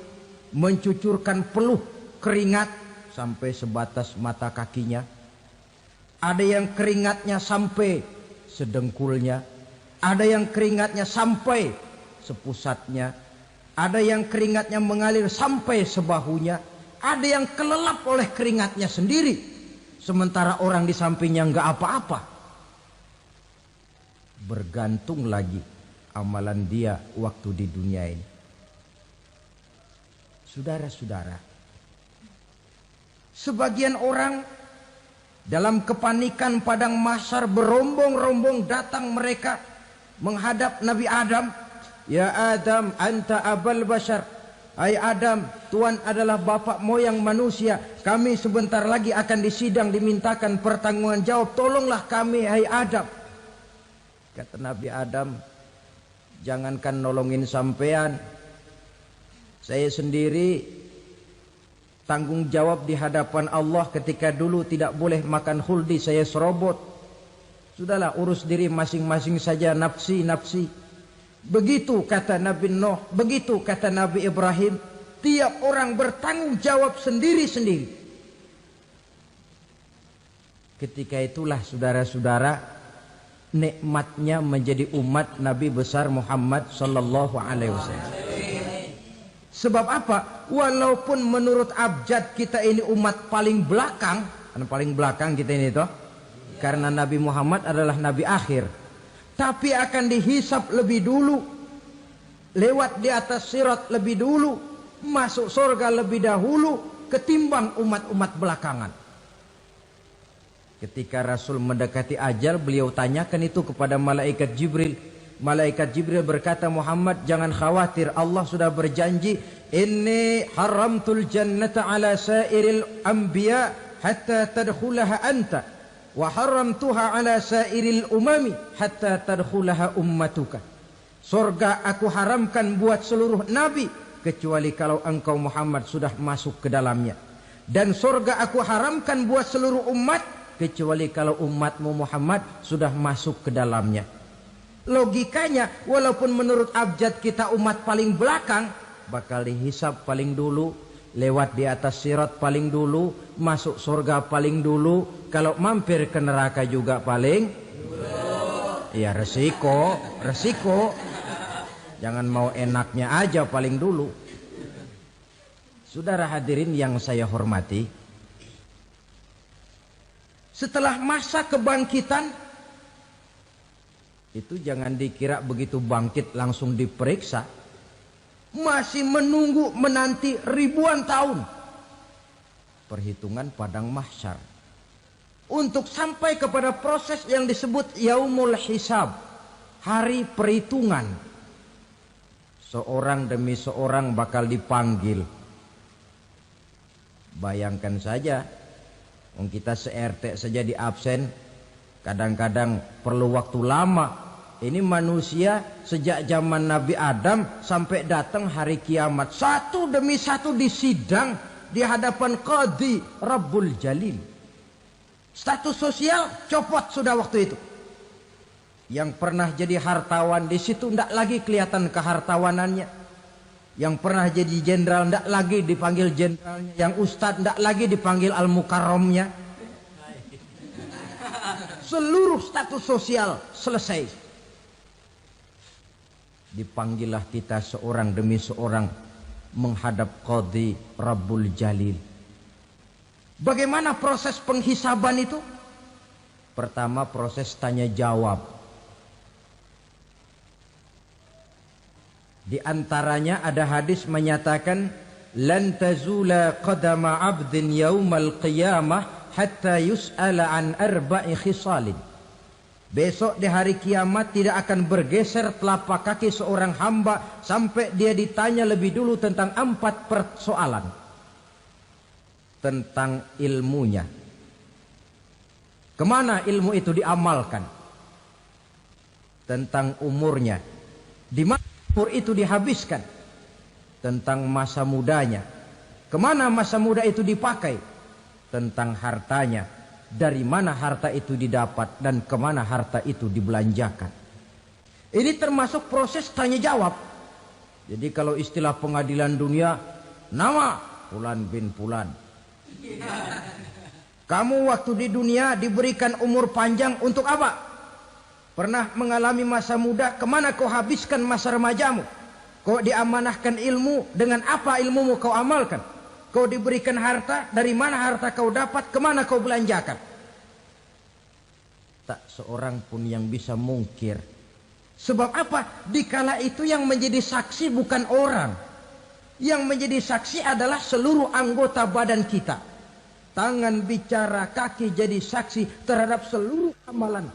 mencucurkan peluh keringat sampai sebatas mata kakinya. Ada yang keringatnya sampai sedengkulnya. Ada yang keringatnya sampai sepusatnya. Ada yang keringatnya mengalir sampai sebahunya. Ada yang kelelap oleh keringatnya sendiri. Sementara orang di sampingnya enggak apa-apa. Bergantung lagi amalan dia waktu di dunia ini. Saudara-saudara, sebagian orang dalam kepanikan padang mahsyar berombong-rombong datang mereka menghadap Nabi Adam. Ya Adam, anta abal bashar. Hai Adam, Tuhan adalah bapak moyang manusia. Kami sebentar lagi akan disidang, dimintakan pertanggungan jawab. Tolonglah kami, hai Adam. Kata Nabi Adam, jangankan nolongin sampean, saya sendiri tanggung jawab di hadapan Allah ketika dulu tidak boleh makan khuldi, saya serobot. Sudahlah, urus diri masing-masing saja, nafsi. Begitu kata Nabi Nuh, begitu kata Nabi Ibrahim. Tiap orang bertanggung jawab sendiri-sendiri. Ketika itulah saudara-saudara, nikmatnya menjadi umat Nabi besar Muhammad sallallahu alaihi wasallam. Sebab apa? Walaupun menurut abjad kita ini umat paling belakang, paling belakang kita ini toh, karena Nabi Muhammad adalah Nabi akhir. Tapi akan dihisap lebih dulu, lewat di atas sirat lebih dulu, masuk surga lebih dahulu ketimbang umat-umat belakangan. Ketika Rasul mendekati ajal, beliau tanyakan itu kepada malaikat Jibril. Malaikat Jibril berkata, Muhammad jangan khawatir, Allah sudah berjanji, inni haramtul jannata ala sairil anbiya hatta tadkhulaha anta. Wa haramtuha ala sairil umami hatta tadkhulaha ummatuka. Surga aku haramkan buat seluruh nabi kecuali kalau engkau Muhammad sudah masuk ke dalamnya. Dan surga aku haramkan buat seluruh umat kecuali kalau umatmu Muhammad sudah masuk ke dalamnya. Logikanya, walaupun menurut abjad kita umat paling belakang, bakal dihisap paling dulu, lewat di atas sirat paling dulu, masuk surga paling dulu. Kalau mampir ke neraka juga paling dulu. Ya resiko. Jangan mau enaknya aja paling dulu. Saudara hadirin yang saya hormati, setelah masa kebangkitan itu jangan dikira begitu bangkit langsung diperiksa. Masih menunggu menanti ribuan tahun perhitungan padang mahsyar untuk sampai kepada proses yang disebut yaumul hisab, hari perhitungan. Seorang demi seorang bakal dipanggil. Bayangkan saja, kita se-RT saja di absen, kadang-kadang perlu waktu lama. Ini manusia sejak zaman Nabi Adam sampai datang hari kiamat, satu demi satu disidang di hadapan Qadhi Rabbul Jalil. Status sosial copot sudah waktu itu. Yang pernah jadi hartawan di situ tidak lagi kelihatan kehartawanannya. Yang pernah jadi jenderal tidak lagi dipanggil jenderalnya. Yang ustadz tidak lagi dipanggil al-mukarramnya. Seluruh status sosial selesai. Dipanggillah kita seorang demi seorang menghadap Qadhi Rabbul Jalil. Bagaimana proses penghisaban itu? Pertama proses tanya jawab. Di antaranya ada hadis menyatakan, lan tazula qadama 'abdin yaumal qiyamah hatta yus'ala an arba'i khisalin. Besok di hari kiamat tidak akan bergeser telapak kaki seorang hamba sampai dia ditanya lebih dulu tentang 4 persoalan. Tentang ilmunya. Kemana ilmu itu diamalkan? Tentang umurnya. Di mana umur itu dihabiskan? Tentang masa mudanya. Kemana masa muda itu dipakai? Tentang hartanya. Dari mana harta itu didapat dan kemana harta itu dibelanjakan. Ini termasuk proses tanya jawab. Jadi kalau istilah pengadilan dunia, nama Fulan bin Fulan. Kamu waktu di dunia diberikan umur panjang untuk apa? Pernah mengalami masa muda, kemana kau habiskan masa remajamu? Kau diamanahkan ilmu, dengan apa ilmumu kau amalkan? Kau diberikan harta, dari mana harta kau dapat, kemana kau belanjakan? Tak seorang pun yang bisa mungkir. Sebab apa? Dikala itu yang menjadi saksi bukan orang. Yang menjadi saksi adalah seluruh anggota badan kita. Tangan bicara, kaki jadi saksi terhadap seluruh amalan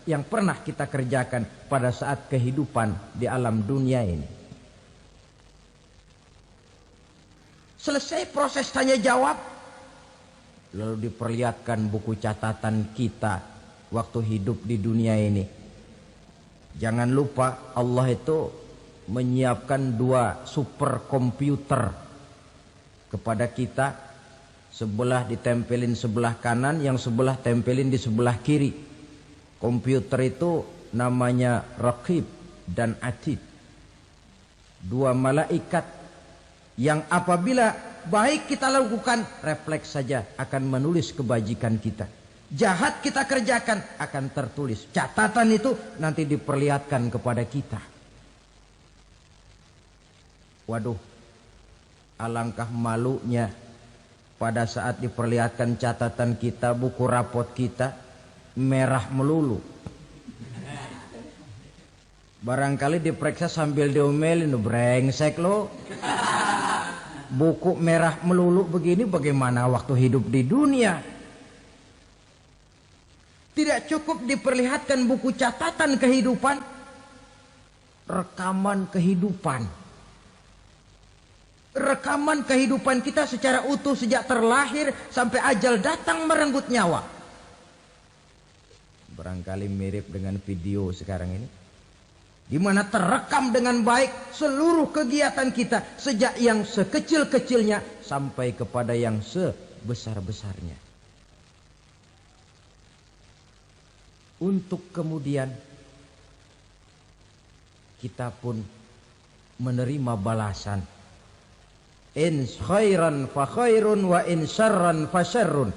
yang pernah kita kerjakan pada saat kehidupan di alam dunia ini. Selesai proses tanya jawab, lalu diperlihatkan buku catatan kita waktu hidup di dunia ini. Jangan lupa Allah itu menyiapkan 2 superkomputer kepada kita. Sebelah ditempelin sebelah kanan, yang sebelah tempelin di sebelah kiri. Komputer itu namanya Raqib dan Atid. 2 malaikat yang apabila baik kita lakukan, refleks saja akan menulis kebajikan kita. Jahat kita kerjakan, akan tertulis. Catatan itu nanti diperlihatkan kepada kita. Waduh, alangkah malunya pada saat diperlihatkan catatan kita, buku rapot kita merah melulu. Barangkali diperiksa sambil diomelin, brengsek lo. Buku merah melulu begini bagaimana waktu hidup di dunia? Tidak cukup diperlihatkan buku catatan kehidupan, rekaman kehidupan. Rekaman kehidupan kita secara utuh sejak terlahir sampai ajal datang merenggut nyawa. Barangkali mirip dengan video sekarang ini, di mana terekam dengan baik seluruh kegiatan kita sejak yang sekecil-kecilnya sampai kepada yang sebesar-besarnya. Untuk kemudian kita pun menerima balasan. In khairan fa khairun wa in syarran fa syarrun.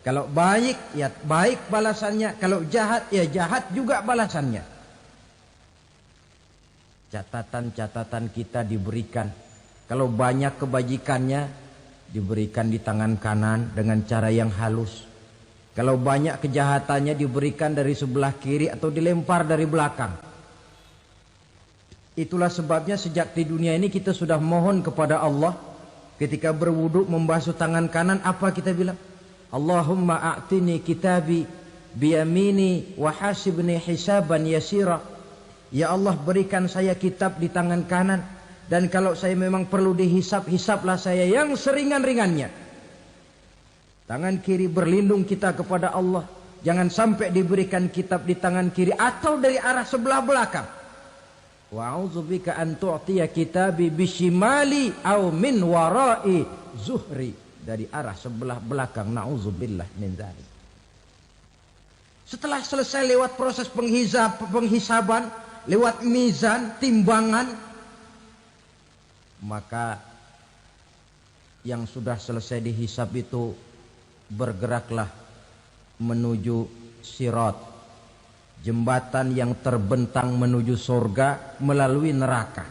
Kalau baik ya baik balasannya, kalau jahat ya jahat juga balasannya. Catatan-catatan kita diberikan. Kalau banyak kebajikannya diberikan di tangan kanan dengan cara yang halus. Kalau banyak kejahatannya diberikan dari sebelah kiri atau dilempar dari belakang. Itulah sebabnya sejak di dunia ini kita sudah mohon kepada Allah. Ketika berwudu membasuh tangan kanan, apa kita bilang? Allahumma a'tini kitabi biyamini wa hasibni hisaban yasira. Ya Allah, berikan saya kitab di tangan kanan, dan kalau saya memang perlu dihisap, hisaplah saya yang seringan-ringannya. Tangan kiri berlindung kita kepada Allah. Jangan sampai diberikan kitab di tangan kiri atau dari arah sebelah belakang. Wa a'udzubika an tu'tiya kitabi bishimali aw min wara'i zuhri, dari arah sebelah belakang. Na'udzubillah min dzalik. Setelah selesai lewat proses penghisaban, lewat mizan, timbangan, maka yang sudah selesai dihisab itu bergeraklah menuju sirat, jembatan yang terbentang menuju surga melalui neraka.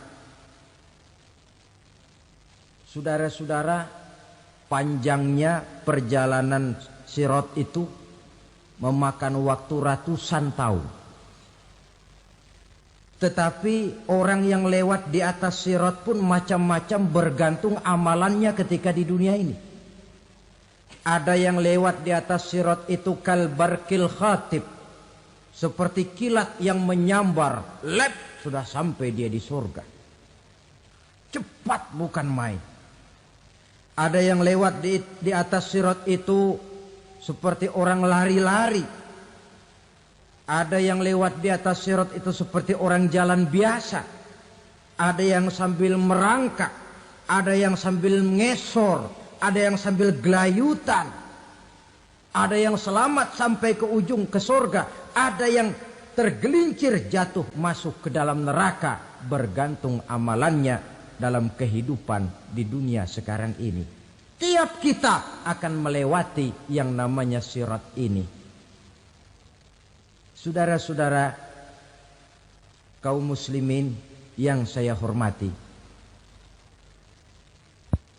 Saudara-saudara, panjangnya perjalanan sirat itu memakan waktu ratusan tahun. Tetapi orang yang lewat di atas sirat pun macam-macam, bergantung amalannya ketika di dunia ini. Ada yang lewat di atas sirat itu kal barqil khatib, seperti kilat yang menyambar, lep, sudah sampai dia di surga. Cepat bukan main. Ada yang lewat di atas sirat itu seperti orang lari-lari. Ada yang lewat di atas sirat itu seperti orang jalan biasa. Ada yang sambil merangkak. ada yang sambil ngesor, ada yang sambil gelayutan, ada yang selamat sampai ke ujung ke surga, ada yang tergelincir jatuh masuk ke dalam neraka, bergantung amalannya dalam kehidupan di dunia sekarang ini. Tiap kita akan melewati yang namanya sirat ini. Saudara-saudara kaum muslimin yang saya hormati,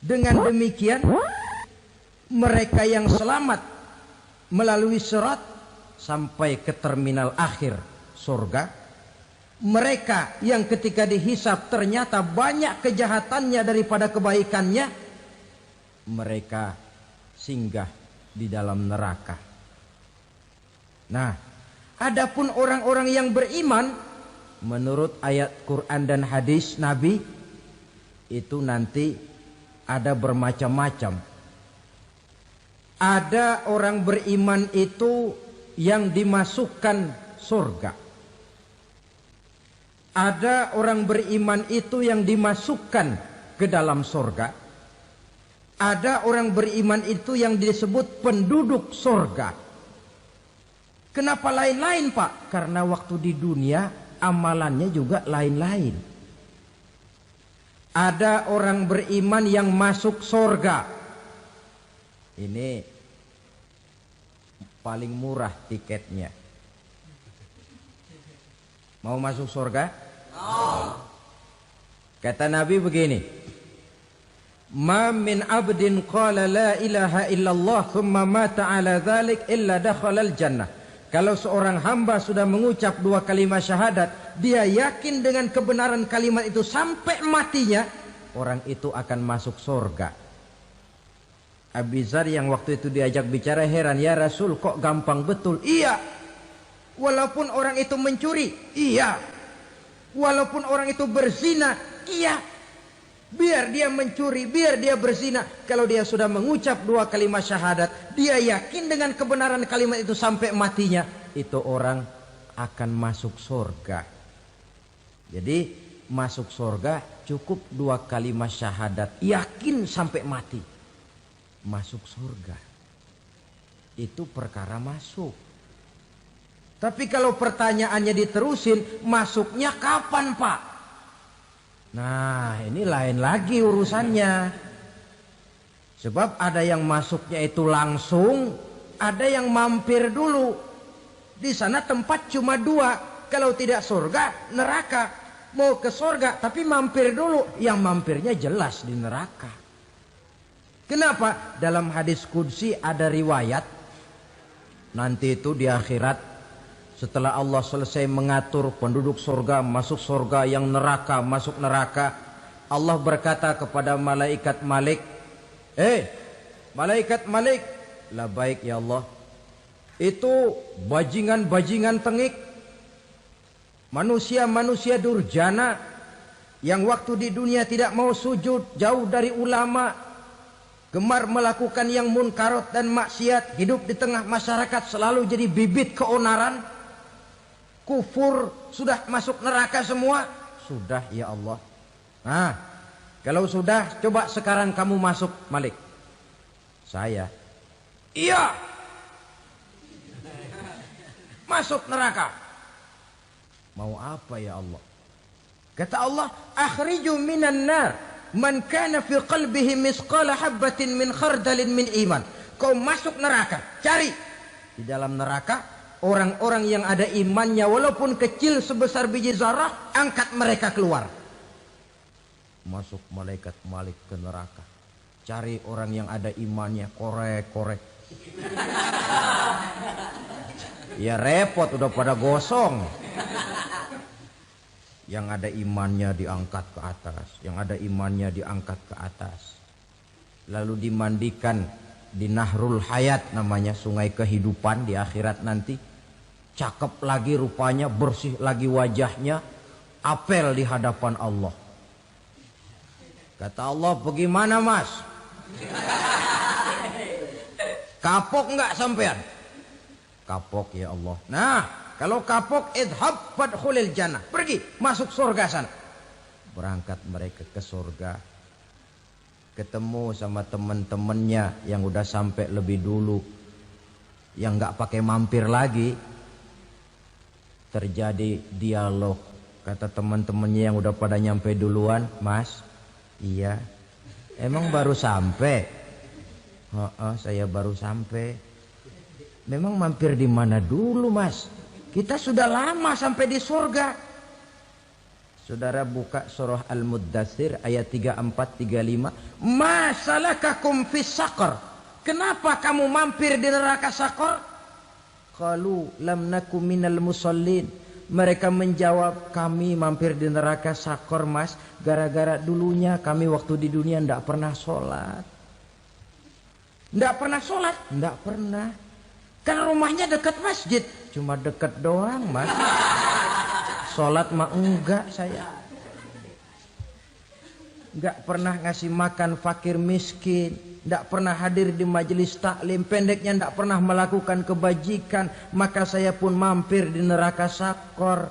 dengan demikian mereka yang selamat melalui sirat sampai ke terminal akhir surga, mereka yang ketika dihisab ternyata banyak kejahatannya daripada kebaikannya, mereka singgah di dalam neraka. Nah, adapun orang-orang yang beriman menurut ayat Quran dan hadis Nabi itu nanti ada bermacam-macam. Ada orang beriman itu yang dimasukkan surga. Ada orang beriman itu yang dimasukkan ke dalam surga. Ada orang beriman itu yang disebut penduduk surga. Kenapa lain-lain, Pak? Karena waktu di dunia amalannya juga lain-lain. Ada orang beriman yang masuk surga. Ini paling murah tiketnya. Mau masuk surga? Kata Nabi begini, ma min abdin qala la ilaha illallah thumma mata ala dhalik illa dakhala al jannah. Kalau seorang hamba sudah mengucap dua kalimat syahadat, dia yakin dengan kebenaran kalimat itu sampai matinya, orang itu akan masuk surga. Abi Dzar yang waktu itu diajak bicara heran, ya Rasul kok gampang betul? Iya. Walaupun orang itu mencuri, iya. Walaupun orang itu berzina, iya. Biar dia mencuri, biar dia berzina, kalau dia sudah mengucap dua kalimat syahadat, dia yakin dengan kebenaran kalimat itu sampai matinya, itu orang akan masuk surga. Jadi masuk surga cukup dua kalimat syahadat, yakin sampai mati, masuk surga. Itu perkara masuk. Tapi kalau pertanyaannya diterusin, masuknya kapan, Pak? Nah, ini lain lagi urusannya. Sebab ada yang masuknya itu langsung, ada yang mampir dulu. Di sana tempat cuma dua, kalau tidak surga, neraka. Mau ke surga tapi mampir dulu, yang mampirnya jelas di neraka. Kenapa? Dalam hadis qudsi ada riwayat, nanti itu di akhirat, setelah Allah selesai mengatur penduduk surga masuk surga, yang neraka masuk neraka, Allah berkata kepada malaikat Malik, malaikat Malik, labaik ya Allah. Itu bajingan-bajingan tengik, manusia-manusia durjana yang waktu di dunia tidak mau sujud, jauh dari ulama, gemar melakukan yang munkarat dan maksiat, hidup di tengah masyarakat selalu jadi bibit keonaran, kufur, sudah masuk neraka semua. Sudah ya Allah. Nah, kalau sudah, coba sekarang kamu masuk, Malik. Saya, iya, masuk neraka. Mau apa ya Allah? Kata Allah, akhriju minan nar man kana fi qalbihi misqala habbatin min khardalin min iman. Kau masuk neraka, cari di dalam neraka orang-orang yang ada imannya walaupun kecil sebesar biji zarah, angkat mereka keluar. Masuk malaikat Malik ke neraka, cari orang yang ada imannya, korek-korek. Ya repot, udah pada gosong. Yang ada imannya diangkat ke atas, yang ada imannya diangkat ke atas, lalu dimandikan di Nahrul Hayat, namanya sungai kehidupan di akhirat nanti. Cakep lagi rupanya, bersih lagi wajahnya, apel di hadapan Allah. Kata Allah, bagaimana mas? Kapok enggak sampean? Kapok ya Allah. Nah, kalau kapok, idhab fadkhulil jannah, pergi masuk surga sana. Berangkat mereka ke surga. ketemu sama teman-temannya yang udah sampai lebih dulu, yang nggak pakai mampir lagi. Terjadi dialog. Kata teman-temannya yang udah pada nyampe duluan, Mas, iya, emang baru sampai? Oh, saya baru sampai. Memang mampir di mana dulu, Mas? Kita sudah lama sampai di surga. Saudara buka surah Al-Muddatsir ayat 34-35. Masalakakum fis saqar? Kenapa kamu mampir di neraka Saqar? Qalu lam nakum minal musallin. Mereka menjawab, kami mampir di neraka Saqar, Mas, gara-gara dulunya kami waktu di dunia ndak pernah sholat. Ndak pernah sholat? Ndak pernah. Kan rumahnya dekat masjid. Cuma dekat doang, Mas. Sholat mah enggak saya. Enggak pernah ngasih makan fakir miskin. Enggak pernah hadir di majelis taklim. Pendeknya enggak pernah melakukan kebajikan. Maka saya pun mampir di neraka Saqar.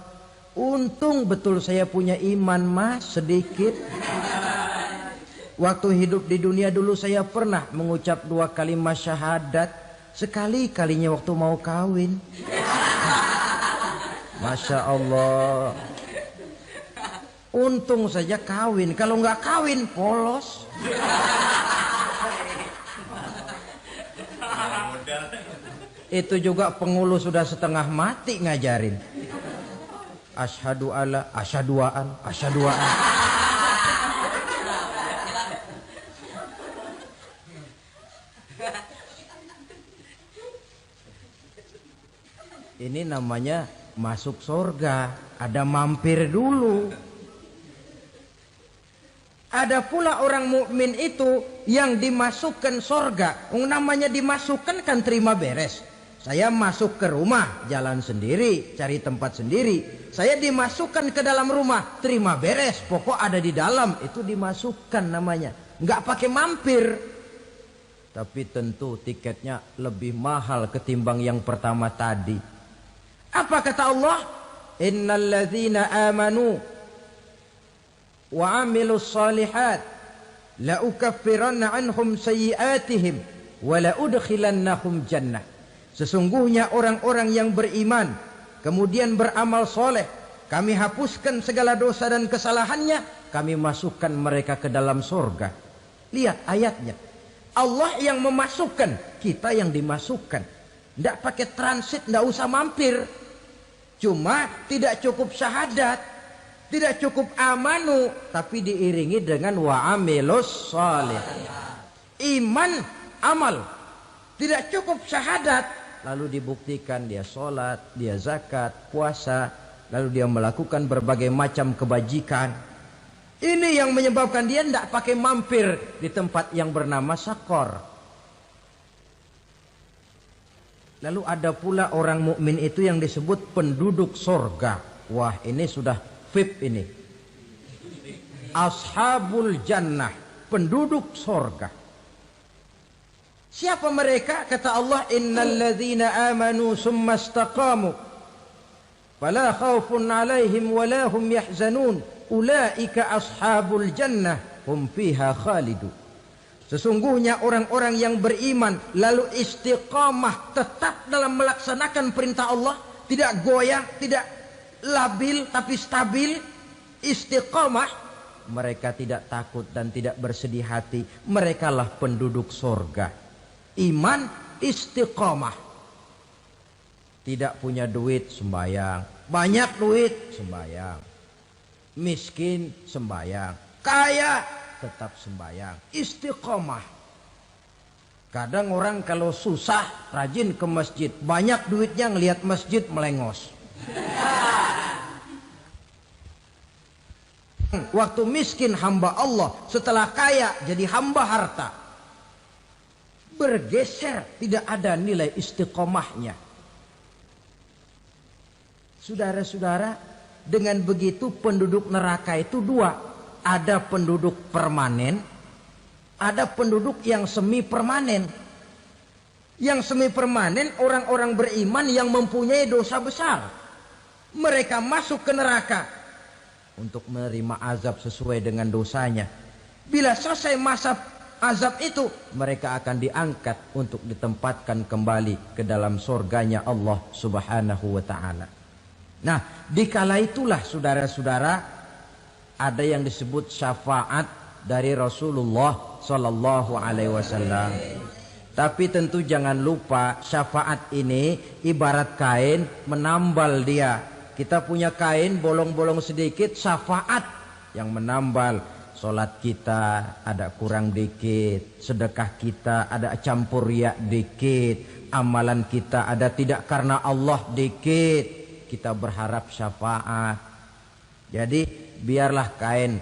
Untung betul saya punya iman, Mas, sedikit. Waktu hidup di dunia dulu saya pernah mengucap 2 kalimat syahadat. Sekali-kalinya waktu mau kawin. Masya Allah. Untung saja kawin. Kalau nggak kawin polos. Itu juga pengulu sudah setengah mati ngajarin. Asyhadu alla, asyaduaan, asyaduaan. Ini namanya masuk surga, ada mampir dulu. Ada pula orang mukmin itu yang dimasukkan surga. Namanya dimasukkan kan terima beres. Saya masuk ke rumah, jalan sendiri, cari tempat sendiri. Saya dimasukkan ke dalam rumah, terima beres, pokok ada di dalam, itu dimasukkan namanya. Nggak pakai mampir. Tapi tentu tiketnya lebih mahal ketimbang yang pertama tadi. Apa kata Allah? Innal ladzina amanu wa amilus solihat la ukaffiranna anhum sayyi'atihim wa la udkhilannahum jannah. Sesungguhnya orang-orang yang beriman kemudian beramal soleh, kami hapuskan segala dosa dan kesalahannya, kami masukkan mereka ke dalam surga. Lihat ayatnya. Allah yang memasukkan, kita yang dimasukkan. Tidak pakai transit, tidak usah mampir. Cuma tidak cukup syahadat, tidak cukup amanu, tapi diiringi dengan wa'amilus salih. Iman, amal. Tidak cukup syahadat, lalu dibuktikan dia sholat, dia zakat, puasa, lalu dia melakukan berbagai macam kebajikan. Ini yang menyebabkan dia tidak pakai mampir di tempat yang bernama Saqar. Lalu ada pula orang mukmin itu yang disebut penduduk surga. Wah, ini sudah VIP ini. Ashabul jannah, penduduk surga. Siapa mereka? Kata Allah, innal ladzina amanu summa istaqamu fala khaufun 'alaihim wala hum yahzanun ulaika ashabul jannah hum fiha khalidun. Sesungguhnya orang-orang yang beriman lalu istiqamah, tetap dalam melaksanakan perintah Allah, tidak goyah, tidak labil tapi stabil, istiqamah, mereka tidak takut dan tidak bersedih hati. Merekalah penduduk surga. Iman, istiqamah. Tidak punya duit, sembayang. Banyak duit, sembayang. Miskin, sembayang. Kaya, tetap sembahyang, istiqomah. Kadang orang kalau susah rajin ke masjid, banyak duitnya ngelihat masjid melengos. Waktu miskin hamba Allah, setelah kaya jadi hamba harta. Bergeser, tidak ada nilai istiqomahnya. Saudara-saudara, dengan begitu penduduk neraka itu dua. Ada penduduk permanen, ada penduduk yang semi permanen. Yang semi permanen orang-orang beriman yang mempunyai dosa besar. Mereka masuk ke neraka untuk menerima azab sesuai dengan dosanya. Bila selesai masa azab itu, mereka akan diangkat untuk ditempatkan kembali ke dalam surganya Allah Subhanahu wa ta'ala. Nah, dikala itulah saudara-saudara, ada yang disebut syafaat dari Rasulullah Sallallahu Alaihi Wasallam. Tapi tentu jangan lupa, syafaat ini ibarat kain menambal dia. Kita punya kain bolong-bolong sedikit, syafaat yang menambal. Solat kita ada kurang dikit, sedekah kita ada campur riak dikit, amalan kita ada tidak karena Allah dikit, kita berharap syafaat. Jadi biarlah kain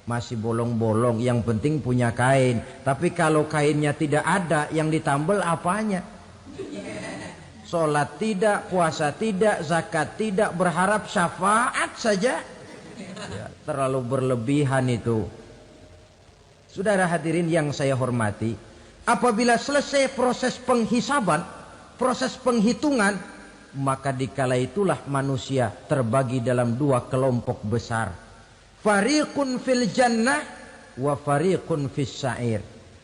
masih bolong-bolong, yang penting punya kain. Tapi kalau kainnya tidak ada, yang ditambal apanya? Solat tidak, puasa tidak, zakat tidak, berharap syafaat saja. Ya, terlalu berlebihan itu. Saudara hadirin yang saya hormati, apabila selesai proses penghisaban, proses penghitungan, maka dikala itulah manusia terbagi dalam dua kelompok besar. Fariqun fil jannah wa fariqun fis sa'ir.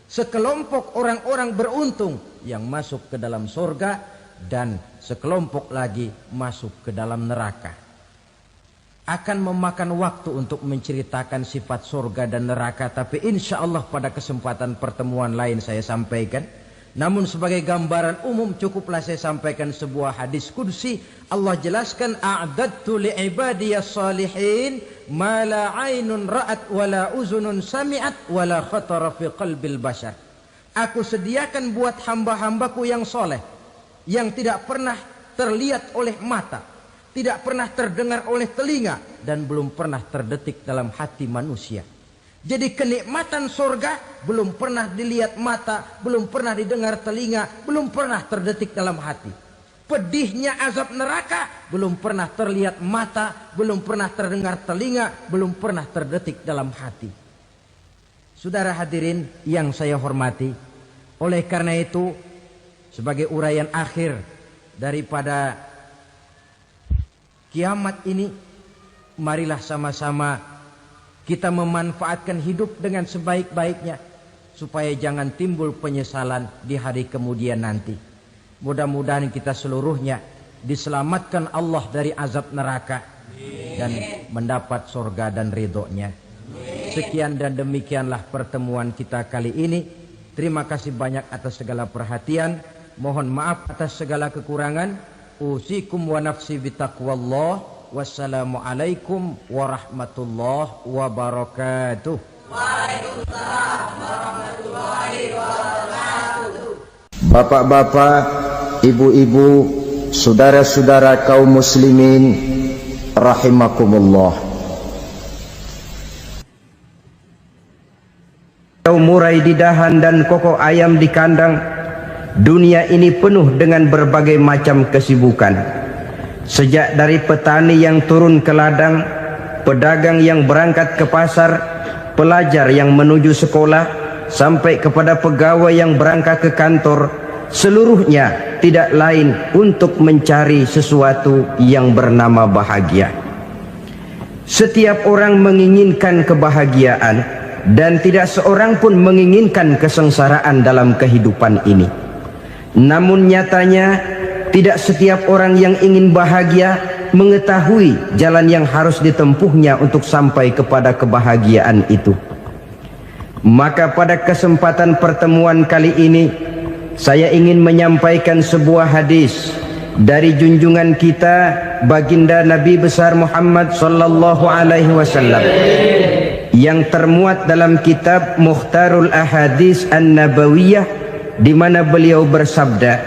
Sekelompok orang-orang beruntung yang masuk ke dalam surga, dan sekelompok lagi masuk ke dalam neraka. Akan memakan waktu untuk menceritakan sifat surga dan neraka, tapi insya Allah pada kesempatan pertemuan lain saya sampaikan. Namun sebagai gambaran umum cukuplah saya sampaikan sebuah hadis qudsi. Allah jelaskan, a'dadtu li'ibadiyas salihin ma la 'ainun ra'at wa la uzunun sami'at wa la khatara fi qalbil bashar. Aku sediakan buat hamba-hambaku yang soleh, yang tidak pernah terlihat oleh mata, tidak pernah terdengar oleh telinga, dan belum pernah terdetik dalam hati manusia. Jadi kenikmatan surga belum pernah dilihat mata, belum pernah didengar telinga, belum pernah terdetik dalam hati. Pedihnya azab neraka belum pernah terlihat mata, belum pernah terdengar telinga, belum pernah terdetik dalam hati. Saudara hadirin yang saya hormati, oleh karena itu sebagai uraian akhir daripada kiamat ini, marilah sama-sama kita memanfaatkan hidup dengan sebaik-baiknya, supaya jangan timbul penyesalan di hari kemudian nanti. Mudah-mudahan kita seluruhnya diselamatkan Allah dari azab neraka dan mendapat surga dan ridhonya. Sekian dan demikianlah pertemuan kita kali ini. Terima kasih banyak atas segala perhatian. Mohon maaf atas segala kekurangan. Usikum wa nafsi bitaqwallah. Wassalamualaikum warahmatullahi wabarakatuh. Waalaikumsalam warahmatullahi wabarakatuh. Bapak-bapak, ibu-ibu, saudara-saudara kaum muslimin rahimakumullah. Murai di dahan dan koko ayam di kandang. Dunia ini penuh dengan berbagai macam kesibukan. Sejak dari petani yang turun ke ladang, pedagang yang berangkat ke pasar, pelajar yang menuju sekolah, sampai kepada pegawai yang berangkat ke kantor, seluruhnya tidak lain untuk mencari sesuatu yang bernama bahagia. Setiap orang menginginkan kebahagiaan, dan tidak seorang pun menginginkan kesengsaraan dalam kehidupan ini. Namun nyatanya tidak setiap orang yang ingin bahagia mengetahui jalan yang harus ditempuhnya untuk sampai kepada kebahagiaan itu. Maka pada kesempatan pertemuan kali ini, saya ingin menyampaikan sebuah hadis dari junjungan kita baginda Nabi besar Muhammad sallallahu alaihi wasallam yang termuat dalam kitab Mukhtarul Ahadits An-Nabawiyah, di mana beliau bersabda,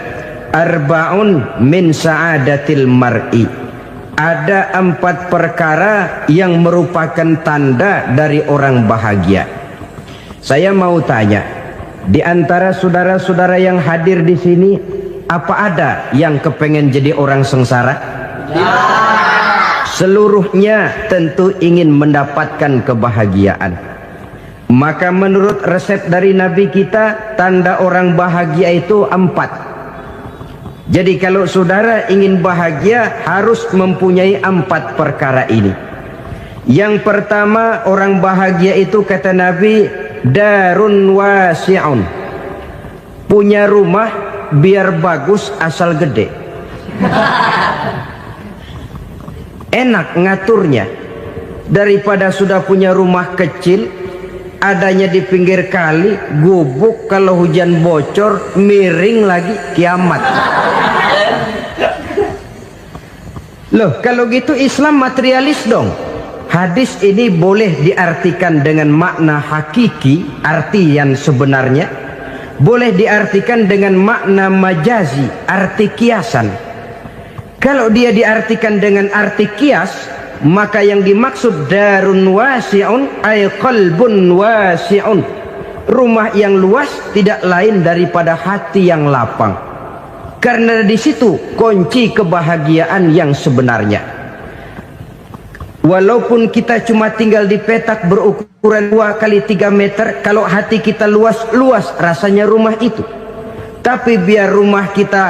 arba'un min sa'adatil mar'i. Ada 4 perkara yang merupakan tanda dari orang bahagia. Saya mau tanya, di antara saudara-saudara yang hadir di sini, apa ada yang kepengen jadi orang sengsara? Ya. Seluruhnya tentu ingin mendapatkan kebahagiaan. Maka menurut resep dari Nabi kita, tanda orang bahagia itu 4. Jadi kalau saudara ingin bahagia, harus mempunyai 4 perkara ini. Yang pertama, orang bahagia itu kata Nabi, darun wasi'un, punya rumah biar bagus asal gede. Enak ngaturnya daripada sudah punya rumah kecil adanya di pinggir kali, gubuk, kalau hujan bocor miring lagi, kiamat. Loh, kalau gitu Islam materialis dong. Hadis ini boleh diartikan dengan makna hakiki, arti yang sebenarnya, boleh diartikan dengan makna majazi, arti kiasan. Kalau dia diartikan dengan arti kias, maka yang dimaksud darun wasi'un ay qalbun wasi'un, rumah yang luas tidak lain daripada hati yang lapang, karena di situ kunci kebahagiaan yang sebenarnya. Walaupun kita cuma tinggal di petak berukuran 2 kali 3 meter, kalau hati kita luas rasanya rumah itu. Tapi biar rumah kita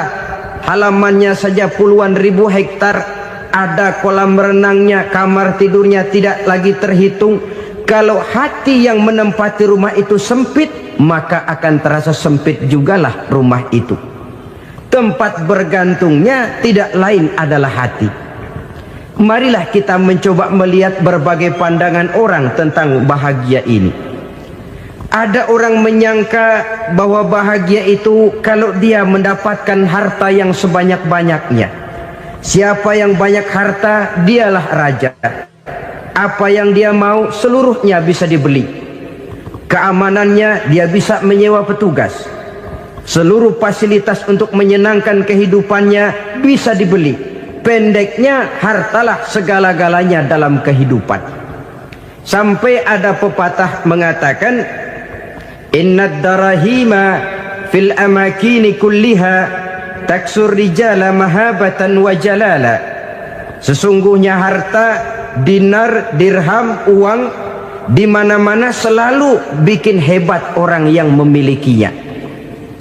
halamannya saja puluhan ribu hektar, ada kolam renangnya, kamar tidurnya tidak lagi terhitung, kalau hati yang menempati rumah itu sempit, maka akan terasa sempit jugalah rumah itu. Tempat bergantungnya tidak lain adalah hati. Marilah kita mencoba melihat berbagai pandangan orang tentang bahagia ini. Ada orang menyangka bahwa bahagia itu kalau dia mendapatkan harta yang sebanyak-banyaknya. Siapa yang banyak harta, dialah raja. Apa yang dia mau seluruhnya bisa dibeli. Keamanannya dia bisa menyewa petugas. Seluruh fasilitas untuk menyenangkan kehidupannya bisa dibeli. Pendeknya, hartalah segala-galanya dalam kehidupan. Sampai ada pepatah mengatakan, innad darahima fil amakini kulliha taksur rijala mahabatan wa jalala. Sesungguhnya harta, dinar, dirham, uang di mana-mana selalu bikin hebat orang yang memilikinya.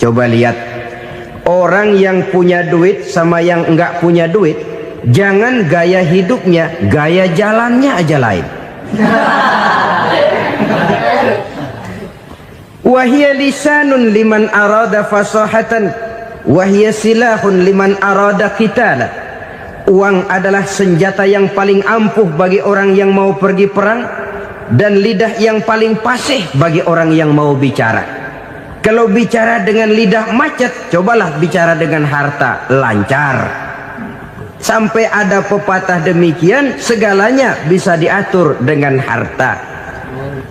Coba lihat, orang yang punya duit sama yang enggak punya duit, jangan gaya hidupnya, gaya jalannya aja lain. Wahia lisanun liman arada fasahatan, wahia silahun liman arada qitala. Uang adalah senjata yang paling ampuh bagi orang yang mau pergi perang, dan lidah yang paling fasih bagi orang yang mau bicara. Kalau bicara dengan lidah macet, cobalah bicara dengan harta, lancar. Sampai ada pepatah demikian, segalanya bisa diatur dengan harta.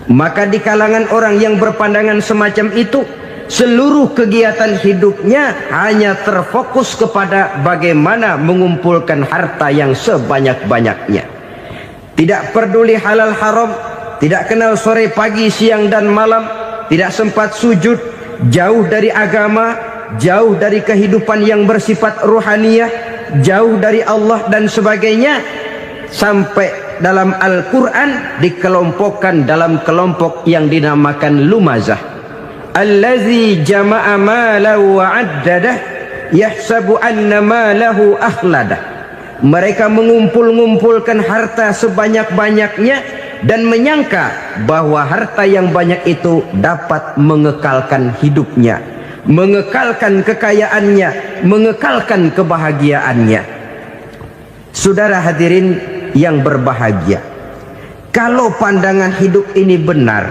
Maka di kalangan orang yang berpandangan semacam itu, seluruh kegiatan hidupnya hanya terfokus kepada bagaimana mengumpulkan harta yang sebanyak-banyaknya. Tidak peduli halal haram, tidak kenal sore pagi siang dan malam, tidak sempat sujud, jauh dari agama, jauh dari kehidupan yang bersifat ruhaniyah, jauh dari Allah dan sebagainya. Sampai dalam Al-Quran dikelompokkan dalam kelompok yang dinamakan lumazah. Allazi jama'a malahu wa'addadah yahsabu anna malahu akhladah. Mereka mengumpul-ngumpulkan harta sebanyak-banyaknya dan menyangka bahwa harta yang banyak itu dapat mengekalkan hidupnya, mengekalkan kekayaannya, mengekalkan kebahagiaannya. Saudara hadirin yang berbahagia, kalau pandangan hidup ini benar,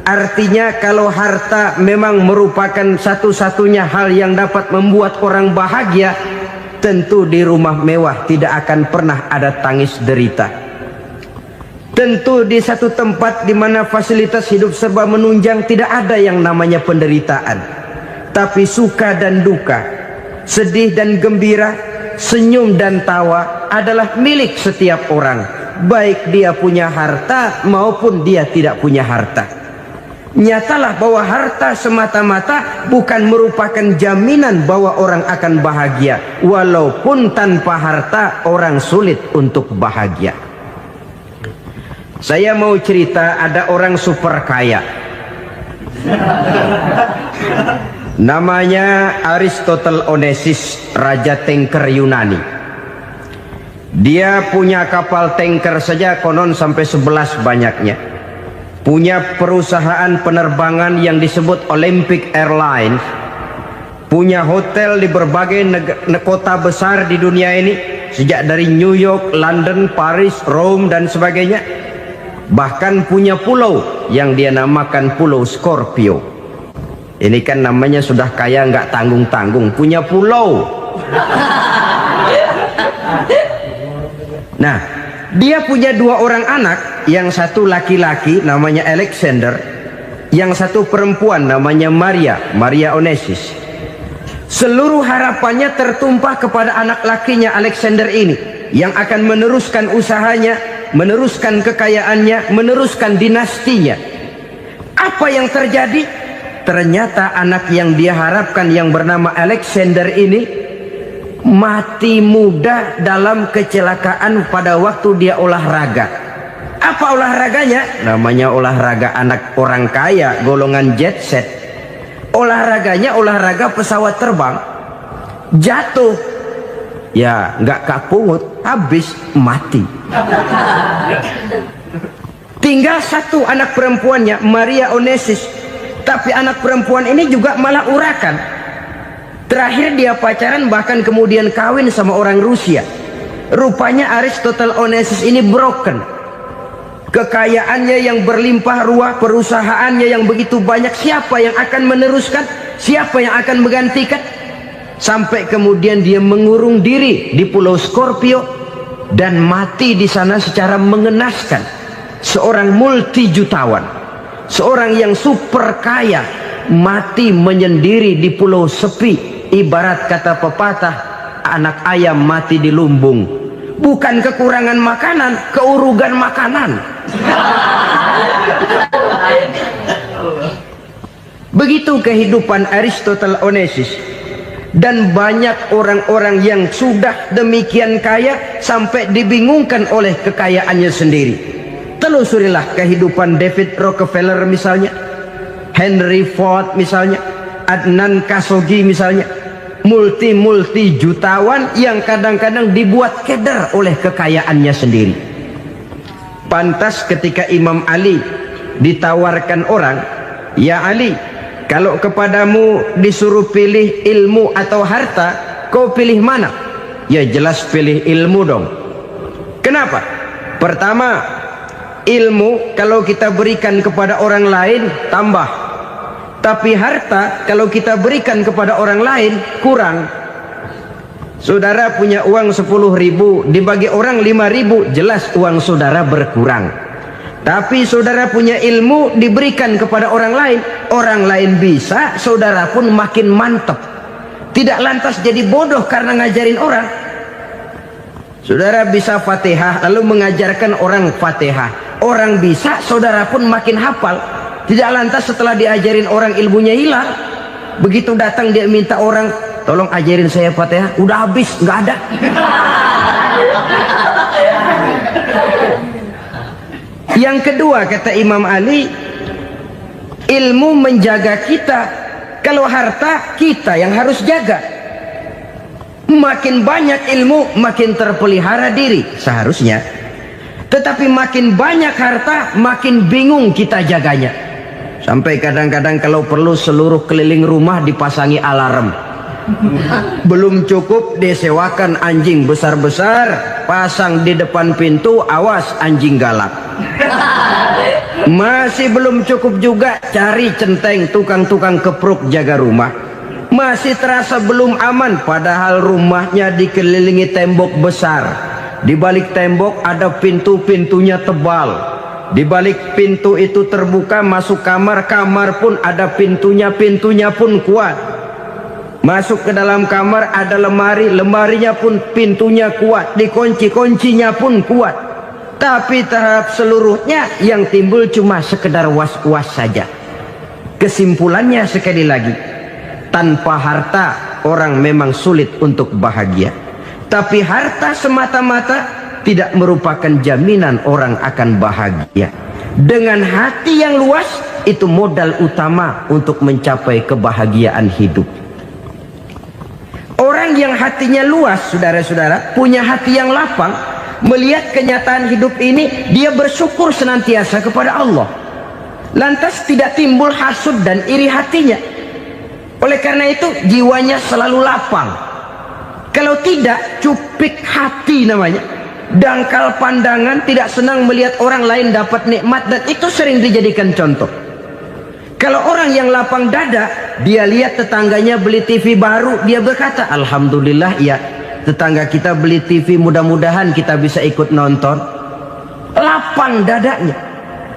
artinya kalau harta memang merupakan satu-satunya hal yang dapat membuat orang bahagia, tentu di rumah mewah tidak akan pernah ada tangis derita. Tentu di satu tempat di mana fasilitas hidup serba menunjang tidak ada yang namanya penderitaan. Tapi suka dan duka, sedih dan gembira, senyum dan tawa adalah milik setiap orang, baik dia punya harta maupun dia tidak punya harta. Nyatalah bahwa harta semata-mata bukan merupakan jaminan bahwa orang akan bahagia, walaupun tanpa harta orang sulit untuk bahagia. Saya mau cerita, ada orang super kaya, namanya Aristotle Onesimus, raja tanker Yunani. Dia punya kapal tanker saja konon sampai 11 banyaknya. punya perusahaan penerbangan yang disebut Olympic Airlines, punya hotel di berbagai kota besar di dunia ini, sejak dari New York, London, Paris, Rome dan sebagainya. Bahkan punya pulau yang dia namakan Pulau Scorpio. Ini kan namanya sudah kaya nggak tanggung-tanggung, punya pulau. Nah, dia punya 2 orang anak, yang satu laki-laki namanya Alexander, yang satu perempuan namanya Maria Onesius. Seluruh harapannya tertumpah kepada anak lakinya Alexander ini, yang akan meneruskan usahanya, meneruskan kekayaannya, meneruskan dinastinya. Apa yang terjadi? Ternyata anak yang dia harapkan yang bernama Alexander ini mati muda dalam kecelakaan pada waktu dia olahraga. Apa olahraganya? Namanya olahraga anak orang kaya, golongan jet set. Olahraganya olahraga pesawat terbang. Jatuh, ya nggak kapungut, habis mati. Tinggal satu anak perempuannya, Maria Onesius. Tapi anak perempuan ini juga malah urakan. Terakhir dia pacaran, bahkan kemudian kawin sama orang Rusia. Rupanya Aristotle Onesius ini broken. Kekayaannya yang berlimpah ruah, perusahaannya yang begitu banyak, siapa yang akan meneruskan? Siapa yang akan menggantikan? Sampai kemudian dia mengurung diri di Pulau Scorpio dan mati di sana secara mengenaskan. Seorang multijutawan, seorang yang super kaya, mati menyendiri di pulau sepi. Ibarat kata pepatah, anak ayam mati di lumbung. Bukan kekurangan makanan, keurugan makanan. Begitu kehidupan Aristotle Onesius. Dan banyak orang-orang yang sudah demikian kaya sampai dibingungkan oleh kekayaannya sendiri. Telusurilah kehidupan David Rockefeller misalnya, Henry Ford misalnya, Adnan Khashoggi misalnya. Multi jutawan yang kadang-kadang dibuat keder oleh kekayaannya sendiri. Pantas ketika Imam Ali ditawarkan orang, "Ya Ali, kalau kepadamu disuruh pilih ilmu atau harta, kau pilih mana?" Ya jelas pilih ilmu dong. Kenapa? Pertama, ilmu kalau kita berikan kepada orang lain tambah. Tapi harta kalau kita berikan kepada orang lain kurang. Saudara punya uang 10.000, dibagi orang 5.000, jelas uang saudara berkurang. Tapi saudara punya ilmu diberikan kepada orang lain bisa, saudara pun makin mantap. Tidak lantas jadi bodoh karena ngajarin orang. Saudara bisa Fatihah lalu mengajarkan orang Fatihah. Orang bisa, saudara pun makin hafal. Tidak lantas setelah diajarin orang ilmunya hilang. Begitu datang dia minta orang, "Tolong ajarin saya Fatihah." Udah habis, nggak ada. Yang kedua kata Imam Ali, ilmu menjaga kita. Kalau harta kita yang harus jaga. Makin banyak ilmu makin terpelihara diri seharusnya. Tetapi makin banyak harta makin bingung kita jaganya. Sampai kadang-kadang kalau perlu seluruh keliling rumah dipasangi alarm. Belum cukup disewakan anjing besar-besar, pasang di depan pintu, awas anjing galak. Masih belum cukup juga, cari centeng tukang-tukang kepruk jaga rumah. Masih terasa belum aman, padahal rumahnya dikelilingi tembok besar. Di balik tembok ada pintu-pintunya tebal. Di balik pintu itu terbuka masuk kamar, kamar pun ada pintunya, pintunya pun kuat. Masuk ke dalam kamar ada lemari, lemarinya pun pintunya kuat, dikunci, kuncinya pun kuat. Tapi terhadap seluruhnya yang timbul cuma sekedar was-was saja. Kesimpulannya sekali lagi, tanpa harta orang memang sulit untuk bahagia. Tapi harta semata-mata tidak merupakan jaminan orang akan bahagia. Dengan hati yang luas, itu modal utama untuk mencapai kebahagiaan hidup. Orang yang hatinya luas, saudara-saudara, punya hati yang lapang, melihat kenyataan hidup ini, dia bersyukur senantiasa kepada Allah. lantas tidak timbul hasud dan iri hatinya. Oleh karena itu jiwanya selalu lapang. Kalau tidak, cupik hati namanya, dangkal pandangan, tidak senang melihat orang lain dapat nikmat, dan itu sering dijadikan contoh. Kalau orang yang lapang dada, dia lihat tetangganya beli TV baru, dia berkata, alhamdulillah ya, tetangga kita beli TV, mudah-mudahan kita bisa ikut nonton. Lapang dadanya.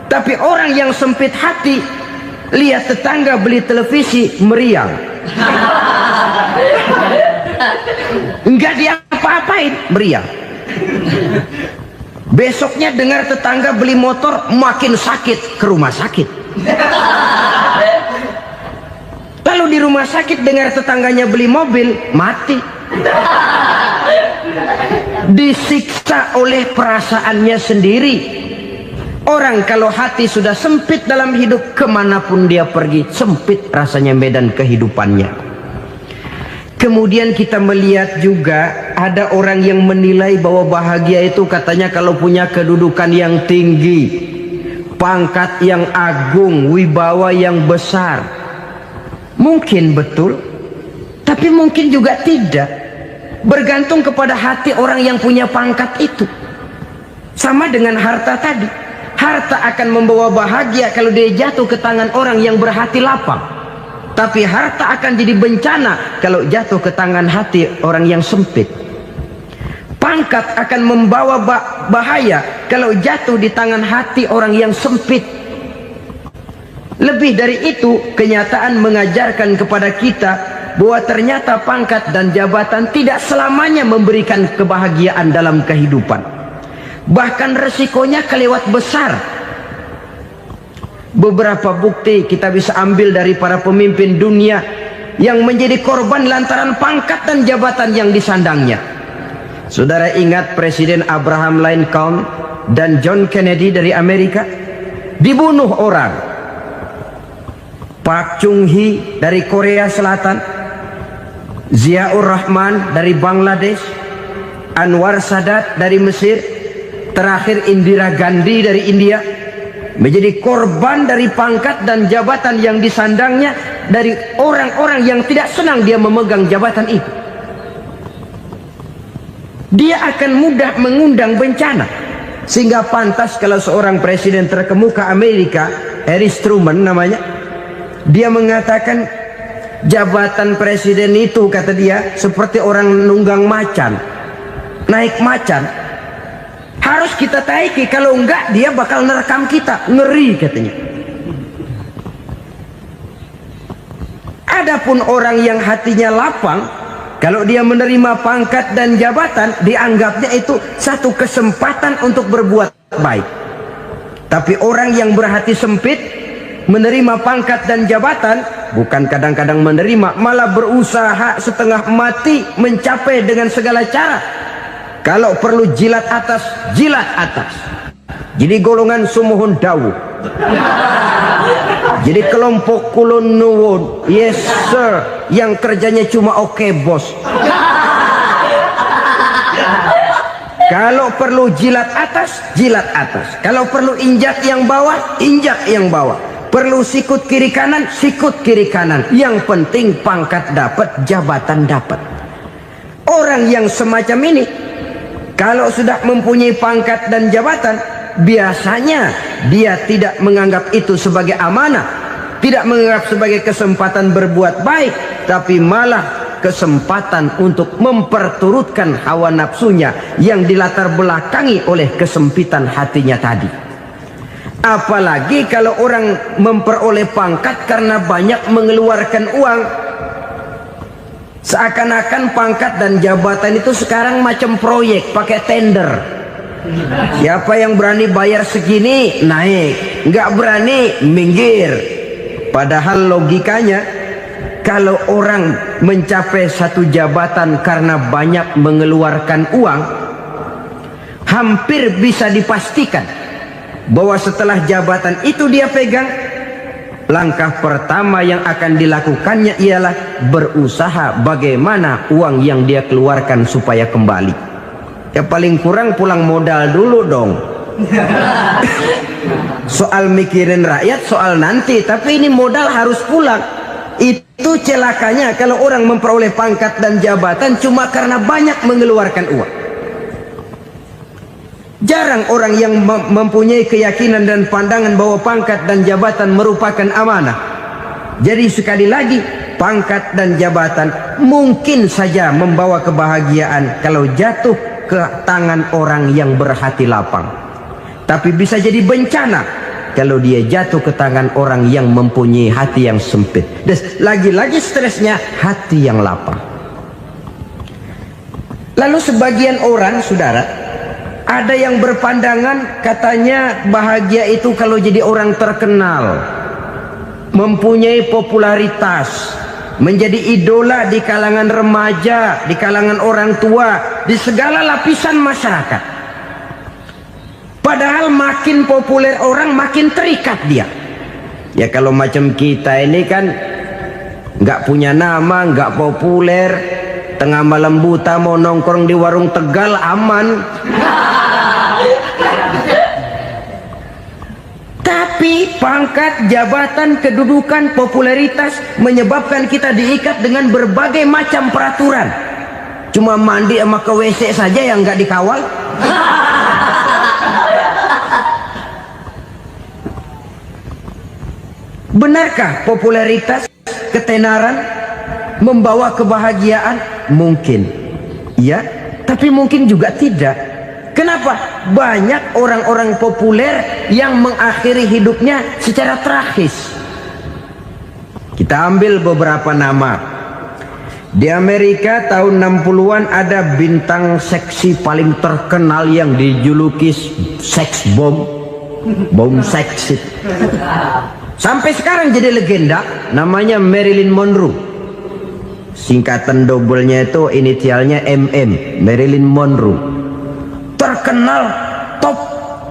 Tapi orang yang sempit hati, lihat tetangga beli televisi, meriang. Enggak dia apa-apain, meriang. Besoknya dengar tetangga beli motor, makin sakit, ke rumah sakit. Lalu di rumah sakit dengar tetangganya beli mobil, mati. Disiksa oleh perasaannya sendiri. Orang kalau hati sudah sempit dalam hidup, kemanapun dia pergi, sempit rasanya medan kehidupannya. Kemudian kita melihat juga ada orang yang menilai bahwa bahagia itu katanya kalau punya kedudukan yang tinggi, pangkat yang agung, wibawa yang besar. Mungkin betul, tapi mungkin juga tidak. Bergantung kepada hati orang yang punya pangkat itu. Sama dengan harta tadi. Harta akan membawa bahagia kalau dia jatuh ke tangan orang yang berhati lapang. Tapi harta akan jadi bencana kalau jatuh ke tangan hati orang yang sempit. Pangkat akan membawa bahaya kalau jatuh di tangan hati orang yang sempit. Lebih dari itu, kenyataan mengajarkan kepada kita bahwa ternyata pangkat dan jabatan tidak selamanya memberikan kebahagiaan dalam kehidupan. Bahkan resikonya kelewat besar. Beberapa bukti kita bisa ambil dari para pemimpin dunia yang menjadi korban lantaran pangkat dan jabatan yang disandangnya. Saudara ingat Presiden Abraham Lincoln dan John Kennedy dari Amerika? Dibunuh orang. Park Chung-hee dari Korea Selatan, Ziaur Rahman dari Bangladesh, Anwar Sadat dari Mesir, terakhir Indira Gandhi dari India, menjadi korban dari pangkat dan jabatan yang disandangnya dari orang-orang yang tidak senang dia memegang jabatan itu. Dia akan mudah mengundang bencana. Sehingga pantas kalau seorang presiden terkemuka Amerika, Harry Truman namanya, dia mengatakan jabatan presiden itu, kata dia, seperti orang nunggang macan, naik macan. Harus kita taiki, kalau enggak dia bakal nerekam kita, ngeri katanya. Adapun orang yang hatinya lapang, kalau dia menerima pangkat dan jabatan, dianggapnya itu satu kesempatan untuk berbuat baik. Tapi orang yang berhati sempit, menerima pangkat dan jabatan, bukan kadang-kadang menerima, malah berusaha setengah mati mencapai dengan segala cara. Kalau perlu jilat atas, jilat atas. Jadi golongan sumuhun dawu. Jadi kelompok kulon nuwun, yes sir, yang kerjanya cuma oke bos. Kalau perlu jilat atas, jilat atas. Kalau perlu injak yang bawah, injak yang bawah. Perlu sikut kiri kanan, sikut kiri kanan. Yang penting pangkat dapat, jabatan dapat. Orang yang semacam ini, kalau sudah mempunyai pangkat dan jabatan, biasanya dia tidak menganggap itu sebagai amanah, tidak menganggap sebagai kesempatan berbuat baik, tapi malah kesempatan untuk memperturutkan hawa nafsunya yang dilatar belakangi oleh kesempitan hatinya tadi. Apalagi kalau orang memperoleh pangkat karena banyak mengeluarkan uang. Seakan-akan pangkat dan jabatan itu sekarang macam proyek, pakai tender. Siapa yang berani bayar segini, naik. Nggak berani, minggir. Padahal logikanya, kalau orang mencapai satu jabatan karena banyak mengeluarkan uang, hampir bisa dipastikan bahwa setelah jabatan itu dia pegang, langkah pertama yang akan dilakukannya ialah berusaha bagaimana uang yang dia keluarkan supaya kembali. Ya paling kurang pulang modal dulu dong. Soal mikirin rakyat, soal nanti, tapi ini modal harus pulang. Itu celakanya kalau orang memperoleh pangkat dan jabatan cuma karena banyak mengeluarkan uang. Jarang orang yang mempunyai keyakinan dan pandangan bahwa pangkat dan jabatan merupakan amanah. Jadi sekali lagi, pangkat dan jabatan mungkin saja membawa kebahagiaan kalau jatuh ke tangan orang yang berhati lapang. Tapi bisa jadi bencana kalau dia jatuh ke tangan orang yang mempunyai hati yang sempit. Dan lagi-lagi stresnya hati yang lapang. Lalu sebagian orang, saudara, ada yang berpandangan katanya bahagia itu kalau jadi orang terkenal, mempunyai popularitas, menjadi idola di kalangan remaja, di kalangan orang tua, di segala lapisan masyarakat. Padahal makin populer orang makin terikat dia. Ya kalau macam kita ini kan nggak punya nama, nggak populer, tengah malam buta mau nongkrong di warung Tegal aman. Tapi pangkat, jabatan, kedudukan, popularitas menyebabkan kita diikat dengan berbagai macam peraturan. Cuma mandi sama ke WC saja yang nggak dikawal. Benarkah popularitas, ketenaran membawa kebahagiaan? Mungkin. Ya, tapi mungkin juga tidak. Kenapa? Banyak orang-orang populer yang mengakhiri hidupnya secara tragis. Kita ambil beberapa nama. Di Amerika tahun 60-an ada bintang seksi paling terkenal yang dijuluki sex bomb. Bom seksi. Sampai sekarang jadi legenda, namanya Marilyn Monroe. Singkatan doublenya itu inisialnya MM, Marilyn Monroe. Terkenal top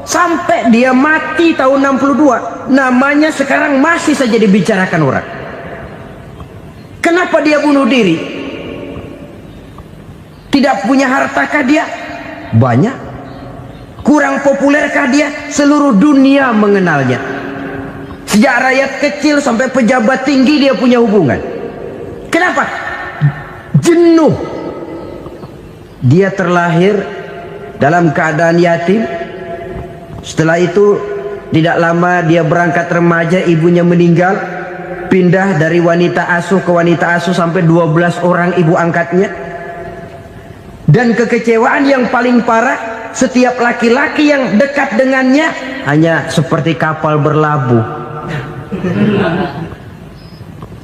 sampai dia mati tahun 62, namanya sekarang masih saja dibicarakan orang. Kenapa dia bunuh diri? Tidak punya hartakah dia? Banyak. Kurang populerkah dia? Seluruh dunia mengenalnya. Sejak rakyat kecil sampai pejabat tinggi dia punya hubungan. Kenapa? Jenuh. Dia terlahir dalam keadaan yatim. Setelah itu tidak lama dia berangkat remaja, ibunya meninggal. Pindah dari wanita asuh ke wanita asuh sampai 12 orang ibu angkatnya. Dan kekecewaan yang paling parah, setiap laki-laki yang dekat dengannya hanya seperti kapal berlabuh.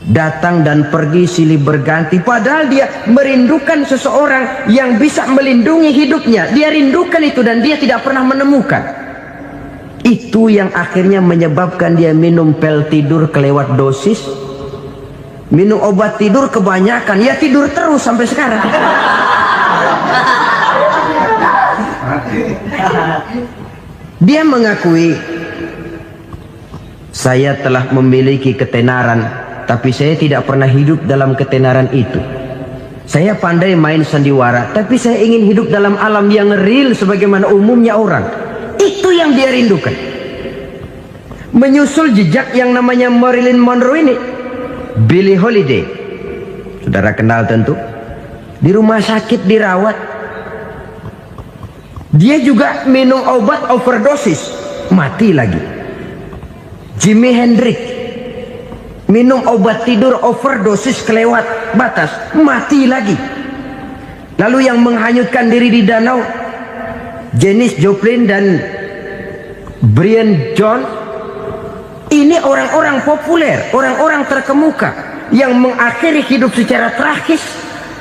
Datang dan pergi silih berganti, padahal dia merindukan seseorang yang bisa melindungi hidupnya. Dia rindukan itu dan dia tidak pernah menemukan. Itu yang akhirnya menyebabkan dia minum pil tidur kelewat dosis, minum obat tidur kebanyakan, ya tidur terus sampai sekarang. Dia mengakui, saya telah memiliki ketenaran, tapi saya tidak pernah hidup dalam ketenaran itu. Saya pandai main sandiwara, tapi saya ingin hidup dalam alam yang real sebagaimana umumnya orang. Itu yang dia rindukan. Menyusul jejak yang namanya Marilyn Monroe ini, Billie Holiday, saudara kenal tentu, di rumah sakit dirawat. Dia juga minum obat overdosis, mati lagi. Jimi Hendrix minum obat tidur overdosis kelewat batas, mati lagi. Lalu yang menghanyutkan diri di danau, Janis Joplin dan Brian Jones. Ini orang-orang populer, orang-orang terkemuka yang mengakhiri hidup secara tragis,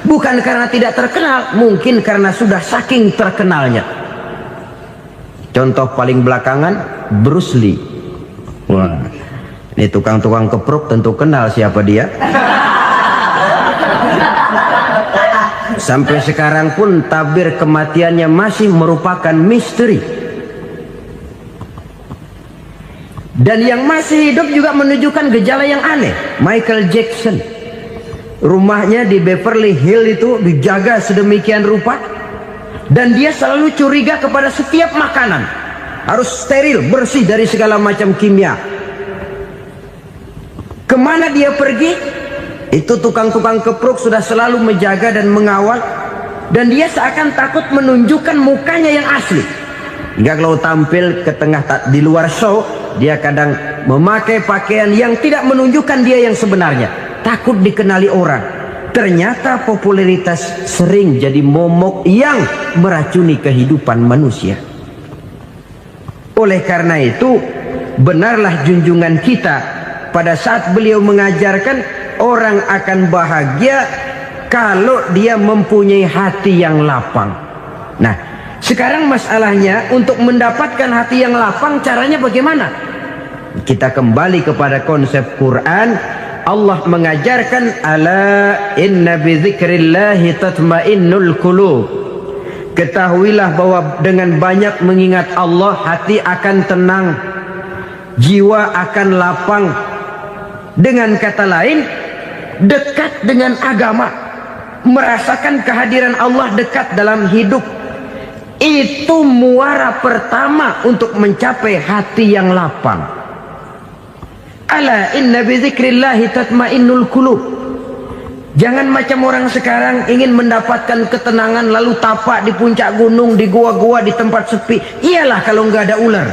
bukan karena tidak terkenal, mungkin karena sudah saking terkenalnya. Contoh paling belakangan, Bruce Lee. Wah, ini tukang-tukang kepruk tentu kenal siapa dia. Sampai sekarang pun tabir kematiannya masih merupakan misteri. Dan yang masih hidup juga menunjukkan gejala yang aneh. Michael Jackson, rumahnya di Beverly Hills itu dijaga sedemikian rupa, dan dia selalu curiga kepada setiap makanan. harus steril, bersih dari segala macam kimia. Kemana dia pergi? Itu tukang-tukang kepruk sudah selalu menjaga dan mengawal, dan dia seakan takut menunjukkan mukanya yang asli. Hingga kalau tampil ke tengah di luar show, dia kadang memakai pakaian yang tidak menunjukkan dia yang sebenarnya, takut dikenali orang. Ternyata popularitas sering jadi momok yang meracuni kehidupan manusia. Oleh karena itu, benarlah junjungan kita pada saat beliau mengajarkan orang akan bahagia kalau dia mempunyai hati yang lapang. Nah, sekarang masalahnya untuk mendapatkan hati yang lapang, caranya bagaimana? Kita kembali kepada konsep Quran. Allah mengajarkan, ala inna bidzikrillahi tatmainnul qulub. Ketahuilah bahwa dengan banyak mengingat Allah, hati akan tenang, jiwa akan lapang. Dengan kata lain, dekat dengan agama, merasakan kehadiran Allah dekat dalam hidup. Itu muara pertama untuk mencapai hati yang lapang. Ala inna bidzikrillahi tatmainnul qulub. Jangan macam orang sekarang ingin mendapatkan ketenangan lalu tapak di puncak gunung, di gua-gua, di tempat sepi. Iyalah kalau nggak ada ular.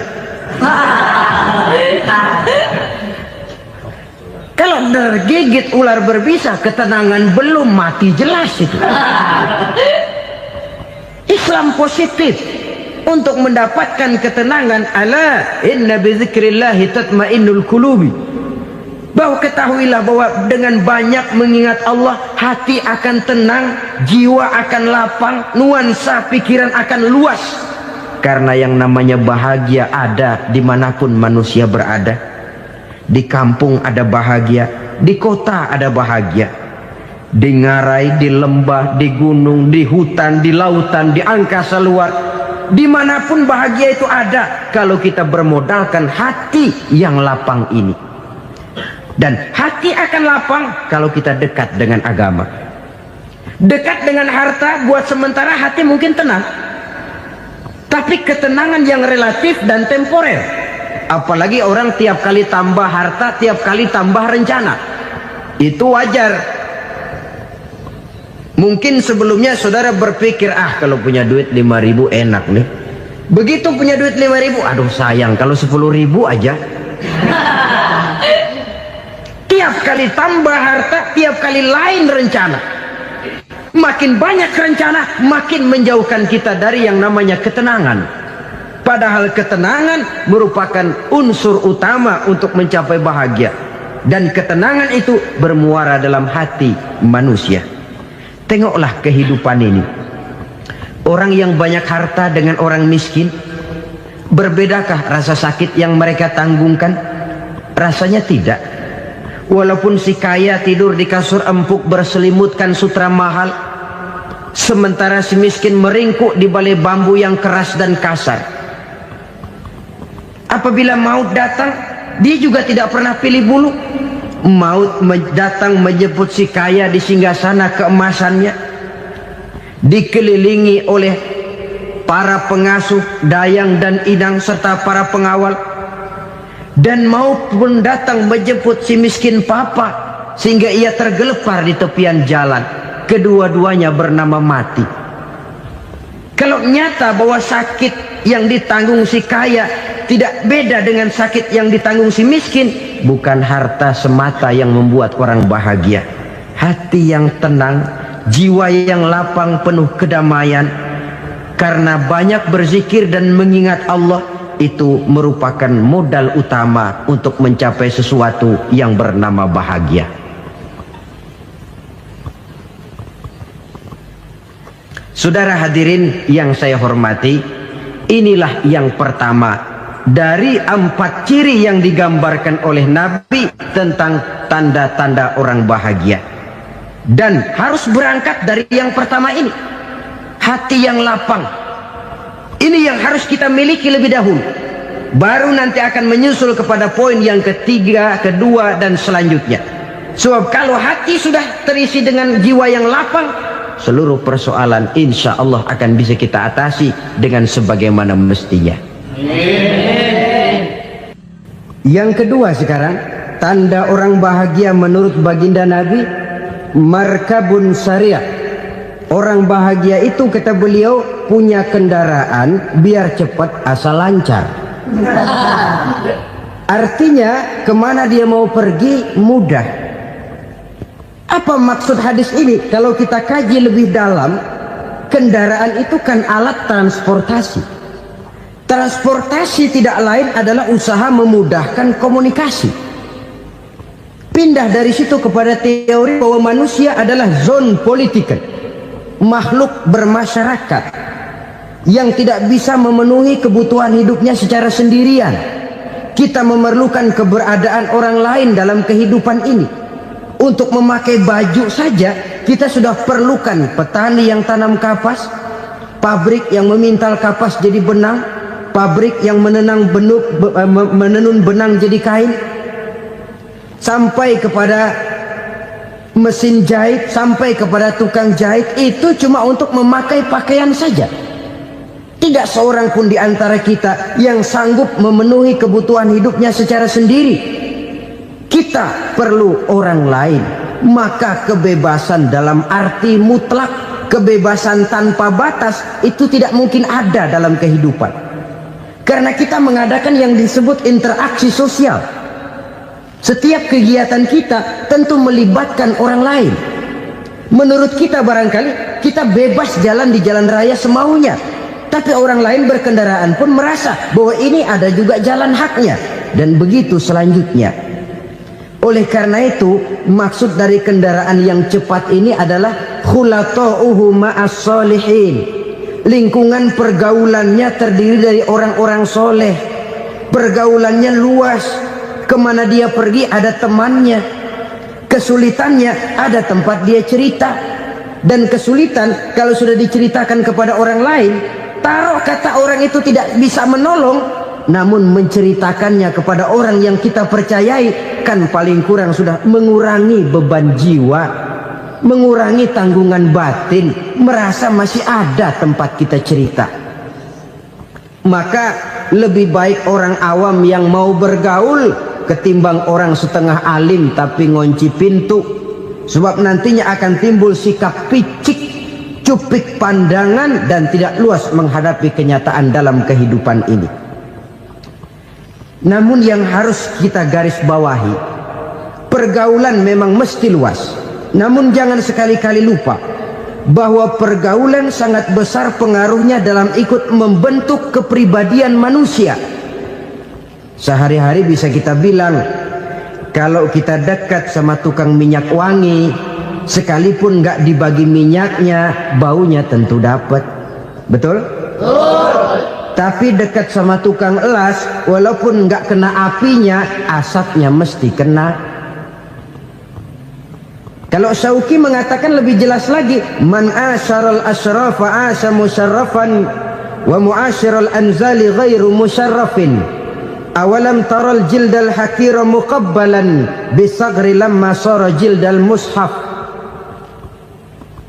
Kalau tergigit ular berbisa, ketenangan belum, mati jelas itu. Islam positif untuk mendapatkan ketenangan. Ala inna bidzikrillahi tatmainnul qulubi. Bahwa ketahuilah bahwa dengan banyak mengingat Allah, hati akan tenang, jiwa akan lapang, nuansa pikiran akan luas. Karena yang namanya bahagia ada dimanapun manusia berada. Di kampung ada bahagia, di kota ada bahagia, di ngarai, di lembah, di gunung, di hutan, di lautan, di angkasa luar, dimanapun bahagia itu ada kalau kita bermodalkan hati yang lapang ini. Dan hati akan lapang kalau kita dekat dengan agama. Dekat dengan harta buat sementara hati mungkin tenang, tapi ketenangan yang relatif dan temporer. Apalagi orang tiap kali tambah harta, tiap kali tambah rencana. Itu wajar. Mungkin sebelumnya saudara berpikir, kalau punya duit 5.000 enak nih. Begitu punya duit 5.000, aduh sayang kalau 10.000 aja. Tiap kali tambah harta, tiap kali lain rencana. Makin banyak rencana, makin menjauhkan kita dari yang namanya ketenangan. Padahal ketenangan merupakan unsur utama untuk mencapai bahagia. Dan ketenangan itu bermuara dalam hati manusia. Tengoklah kehidupan ini. Orang yang banyak harta dengan orang miskin, berbedakah rasa sakit yang mereka tanggungkan? Rasanya tidak. Walaupun si kaya tidur di kasur empuk berselimutkan sutra mahal, sementara si miskin meringkuk di balai bambu yang keras dan kasar. Apabila maut datang, dia juga tidak pernah pilih bulu. Maut datang menjemput si kaya di singgasana keemasannya, dikelilingi oleh para pengasuh, dayang dan inang serta para pengawal. Dan maut pun datang menjemput si miskin papa, sehingga ia tergelepar di tepian jalan. Kedua-duanya bernama mati. Kalau nyata bahwa sakit yang ditanggung si kaya tidak beda dengan sakit yang ditanggung si miskin, bukan harta semata yang membuat orang bahagia. Hati yang tenang, jiwa yang lapang penuh kedamaian, karena banyak berzikir dan mengingat Allah, itu merupakan modal utama untuk mencapai sesuatu yang bernama bahagia. Saudara hadirin yang saya hormati, inilah yang pertama dari 4 ciri yang digambarkan oleh Nabi tentang tanda-tanda orang bahagia. Dan harus berangkat dari yang pertama ini, hati yang lapang. Ini yang harus kita miliki lebih dahulu. Baru nanti akan menyusul kepada poin yang ketiga, kedua, dan selanjutnya. Sebab kalau hati sudah terisi dengan jiwa yang lapang, seluruh persoalan insya Allah akan bisa kita atasi dengan sebagaimana mestinya. Yang kedua sekarang, tanda orang bahagia menurut baginda Nabi, markabun syariah. Orang bahagia itu kata beliau punya kendaraan biar cepat asal lancar. Artinya kemana dia mau pergi mudah. Apa maksud hadis ini? Kalau kita kaji lebih dalam, kendaraan itu kan alat transportasi. Transportasi tidak lain adalah usaha memudahkan komunikasi. Pindah dari situ kepada teori bahwa manusia adalah zon political, makhluk bermasyarakat yang tidak bisa memenuhi kebutuhan hidupnya secara sendirian. Kita memerlukan keberadaan orang lain dalam kehidupan ini. Untuk memakai baju saja kita sudah perlukan petani yang tanam kapas, pabrik yang memintal kapas jadi benang, pabrik yang menenun benang jadi kain, sampai kepada mesin jahit, sampai kepada tukang jahit. Itu cuma untuk memakai pakaian saja. Tidak seorang pun di antara kita yang sanggup memenuhi kebutuhan hidupnya secara sendiri. Kita perlu orang lain. Maka kebebasan dalam arti mutlak, kebebasan tanpa batas, itu tidak mungkin ada dalam kehidupan. Karena kita mengadakan yang disebut interaksi sosial. Setiap kegiatan kita tentu melibatkan orang lain. Menurut kita barangkali kita bebas jalan di jalan raya semaunya, tapi orang lain berkendaraan pun merasa bahwa ini ada juga jalan haknya, dan begitu selanjutnya. Oleh karena itu, maksud dari kendaraan yang cepat ini adalah khulata'uhu ma'as solihin. Lingkungan pergaulannya terdiri dari orang-orang soleh. Pergaulannya luas. Kemana dia pergi ada temannya. Kesulitannya ada tempat dia cerita. Dan kesulitan kalau sudah diceritakan kepada orang lain, taruh kata orang itu tidak bisa menolong, namun menceritakannya kepada orang yang kita percayai, kan paling kurang sudah mengurangi beban jiwa, mengurangi tanggungan batin, merasa masih ada tempat kita cerita. Maka lebih baik orang awam yang mau bergaul ketimbang orang setengah alim tapi ngunci pintu. Sebab nantinya akan timbul sikap picik, cupik pandangan, dan tidak luas menghadapi kenyataan dalam kehidupan ini. Namun yang harus kita garis bawahi, pergaulan memang mesti luas. Namun jangan sekali-kali lupa bahwa pergaulan sangat besar pengaruhnya dalam ikut membentuk kepribadian manusia. Sehari-hari bisa kita bilang, kalau kita dekat sama tukang minyak wangi, sekalipun nggak dibagi minyaknya, baunya tentu dapat. Betul? Tapi dekat sama tukang elas, walaupun nggak kena apinya, asapnya mesti kena. Kalau Syauqi mengatakan lebih jelas lagi, man asyaral asrafa asa musyarrafan wa muasyiral anzali ghairu musyarrafin. Awalam taral jildal hakira muqabbalan bisagri lamma sara jildal mushaf.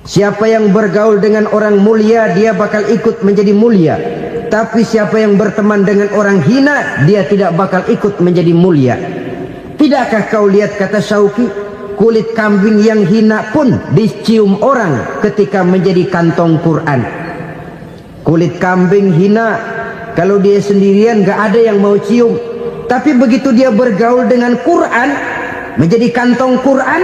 Siapa yang bergaul dengan orang mulia, dia bakal ikut menjadi mulia. Tapi siapa yang berteman dengan orang hina, dia tidak bakal ikut menjadi mulia. Tidakkah kau lihat, kata Syauqi, kulit kambing yang hina pun dicium orang ketika menjadi kantong Quran. Kulit kambing hina, kalau dia sendirian gak ada yang mau cium. Tapi begitu dia bergaul dengan Quran, menjadi kantong Quran,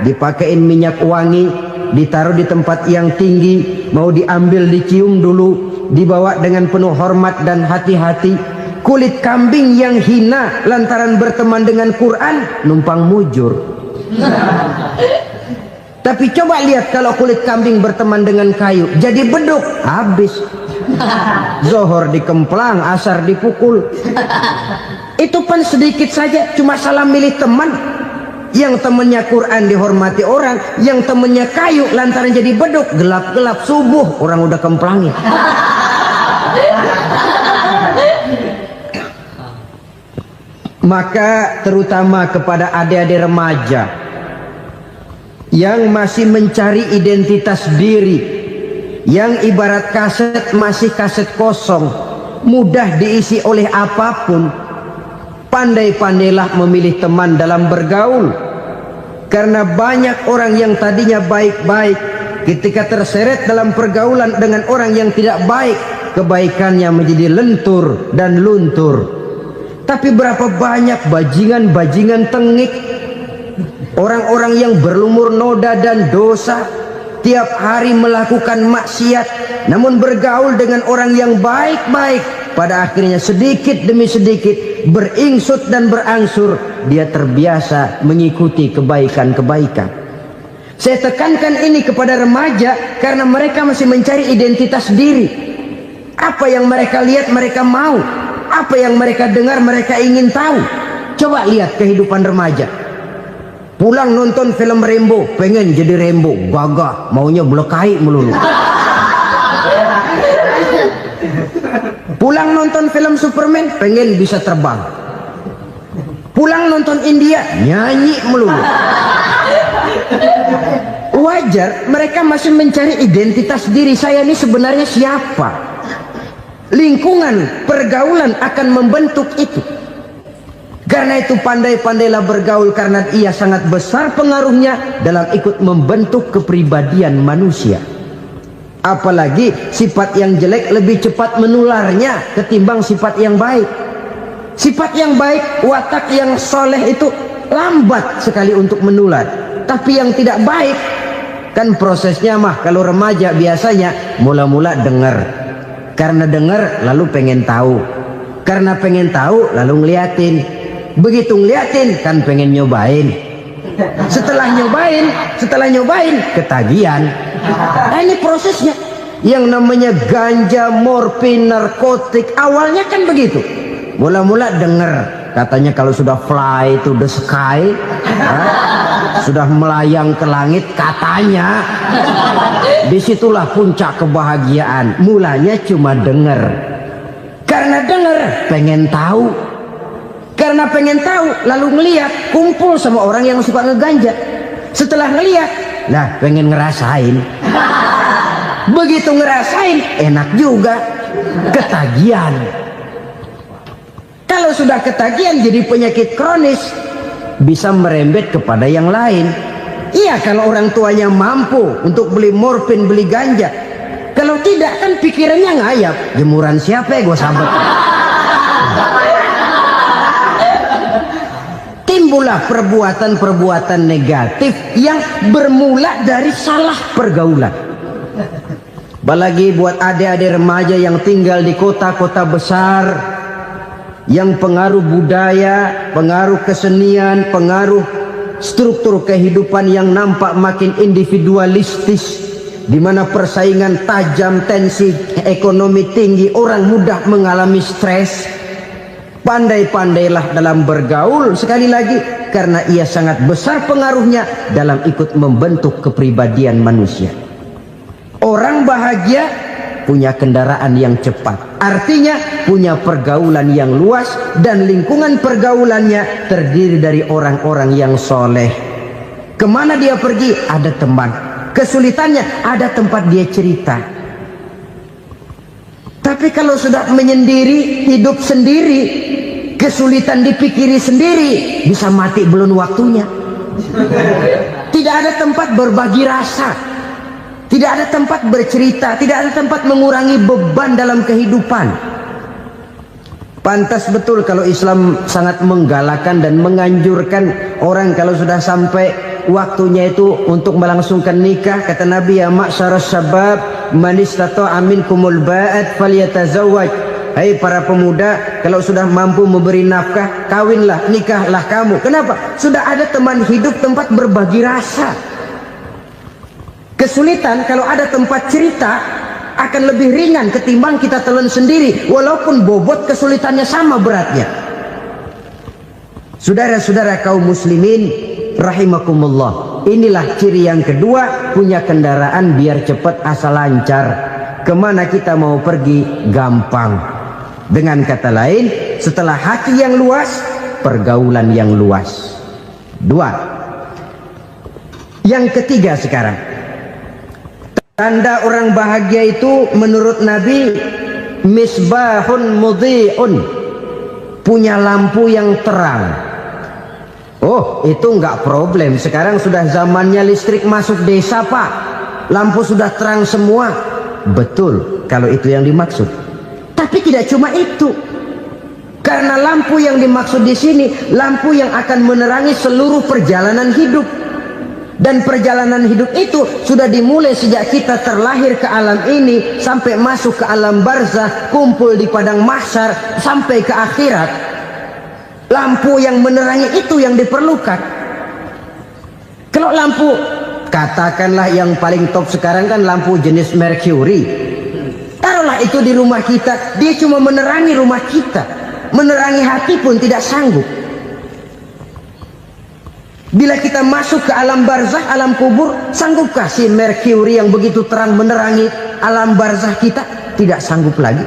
dipakein minyak wangi, ditaruh di tempat yang tinggi, mau diambil dicium dulu, dibawa dengan penuh hormat dan hati-hati. Kulit kambing yang hina lantaran berteman dengan Quran, numpang mujur. Tapi coba lihat kalau kulit kambing berteman dengan kayu, jadi beduk, habis. Zohor dikemplang, asar dipukul. Itu pun sedikit saja, cuma salah milih teman. Yang temannya Quran dihormati orang, yang temannya kayu lantaran jadi beduk, gelap-gelap subuh orang udah kemplangin. Maka terutama kepada adik-adik remaja yang masih mencari identitas diri, yang ibarat kaset masih kaset kosong, mudah diisi oleh apapun. Pandai-pandailah memilih teman dalam bergaul. Karena banyak orang yang tadinya baik-baik, ketika terseret dalam pergaulan dengan orang yang tidak baik, kebaikannya menjadi lentur dan luntur. Tapi berapa banyak bajingan-bajingan tengik, orang-orang yang berlumur noda dan dosa, tiap hari melakukan maksiat, namun bergaul dengan orang yang baik-baik, pada akhirnya sedikit demi sedikit beringsut dan berangsur dia terbiasa mengikuti kebaikan-kebaikan. Saya tekankan ini kepada remaja karena mereka masih mencari identitas diri. Apa yang mereka lihat mereka mau, apa yang mereka dengar mereka ingin tahu. Coba lihat kehidupan remaja. Pulang nonton film Rambo, pengen jadi Rambo, gagah, maunya belekai melulu. Pulang nonton film Superman, pengen bisa terbang. Pulang nonton India, nyanyi melulu. Wajar, mereka masih mencari identitas diri. Saya ini sebenarnya siapa? Lingkungan, pergaulan akan membentuk itu. Karena itu pandai-pandailah bergaul, karena ia sangat besar pengaruhnya dalam ikut membentuk kepribadian manusia. Apalagi sifat yang jelek lebih cepat menularnya ketimbang sifat yang baik. Sifat yang baik, watak yang soleh itu lambat sekali untuk menular. Tapi yang tidak baik, kan prosesnya mah kalau remaja biasanya mula-mula dengar. Karena dengar lalu pengen tahu. Karena pengen tahu lalu ngeliatin. Begitu ngeliatin kan pengen nyobain. Setelah nyobain ketagihan. Nah, ini prosesnya. Yang namanya ganja, morfin, narkotik awalnya kan begitu. Mula-mula dengar katanya kalau sudah fly to the sky, sudah melayang ke langit katanya, disitulah puncak kebahagiaan. Mulanya cuma dengar. Karena dengar pengen tahu. Karena pengen tahu lalu ngeliat, kumpul sama orang yang suka ngeganja. Setelah ngeliat, nah pengen ngerasain. Begitu ngerasain enak juga, ketagihan. Kalau sudah ketagihan jadi penyakit kronis, bisa merembet kepada yang lain. Iya, kalau orang tuanya mampu untuk beli morfin, beli ganja. Kalau tidak kan pikirannya ngayap, jemuran siapa ya gue sambet. Timbullah perbuatan-perbuatan negatif yang bermula dari salah pergaulan. Apalagi buat adik-adik remaja yang tinggal di kota-kota besar, yang pengaruh budaya, pengaruh kesenian, pengaruh struktur kehidupan yang nampak makin individualistis, di mana persaingan tajam, tensi ekonomi tinggi, orang mudah mengalami stres. Pandai-pandailah dalam bergaul, sekali lagi, karena ia sangat besar pengaruhnya dalam ikut membentuk kepribadian manusia. Orang bahagia punya kendaraan yang cepat, artinya punya pergaulan yang luas, dan lingkungan pergaulannya terdiri dari orang-orang yang soleh. Kemana dia pergi ada teman, kesulitannya ada tempat dia cerita. Tapi kalau sudah menyendiri, hidup sendiri, kesulitan dipikiri sendiri, bisa mati belum waktunya. Tidak ada tempat berbagi rasa, tidak ada tempat bercerita, tidak ada tempat mengurangi beban dalam kehidupan. Pantas betul kalau Islam sangat menggalakkan dan menganjurkan orang kalau sudah sampai waktunya itu untuk melangsungkan nikah. Kata Nabi, ya ma'syaras syabab man istata'a minkumul ba'at falyatazawwaj. Hai para pemuda, kalau sudah mampu memberi nafkah, kawinlah, nikahlah kamu. Kenapa? Sudah ada teman hidup, tempat berbagi rasa. Kesulitan kalau ada tempat cerita akan lebih ringan ketimbang kita telan sendiri, walaupun bobot kesulitannya sama beratnya. Saudara-saudara kaum muslimin rahimakumullah, inilah ciri yang kedua, punya kendaraan biar cepat asal lancar. Kemana kita mau pergi gampang. Dengan kata lain, setelah hati yang luas, pergaulan yang luas. Dua. Yang ketiga sekarang, tanda orang bahagia itu menurut Nabi misbahun mudhi'un, punya lampu yang terang. Oh, itu enggak problem. Sekarang sudah zamannya listrik masuk desa, Pak. Lampu sudah terang semua. Betul, kalau itu yang dimaksud. Tapi tidak cuma itu. Karena lampu yang dimaksud di sini, lampu yang akan menerangi seluruh perjalanan hidup. Dan perjalanan hidup itu sudah dimulai sejak kita terlahir ke alam ini sampai masuk ke alam barzakh, kumpul di padang mahsyar sampai ke akhirat. Lampu yang menerangi itu yang diperlukan. Kalau lampu, katakanlah yang paling top sekarang kan lampu jenis Mercury. Taruhlah itu di rumah kita, dia cuma menerangi rumah kita, menerangi hati pun tidak sanggup. Bila kita masuk ke alam barzakh, alam kubur, sanggupkah si Mercury yang begitu terang menerangi alam barzakh kita? Tidak sanggup lagi.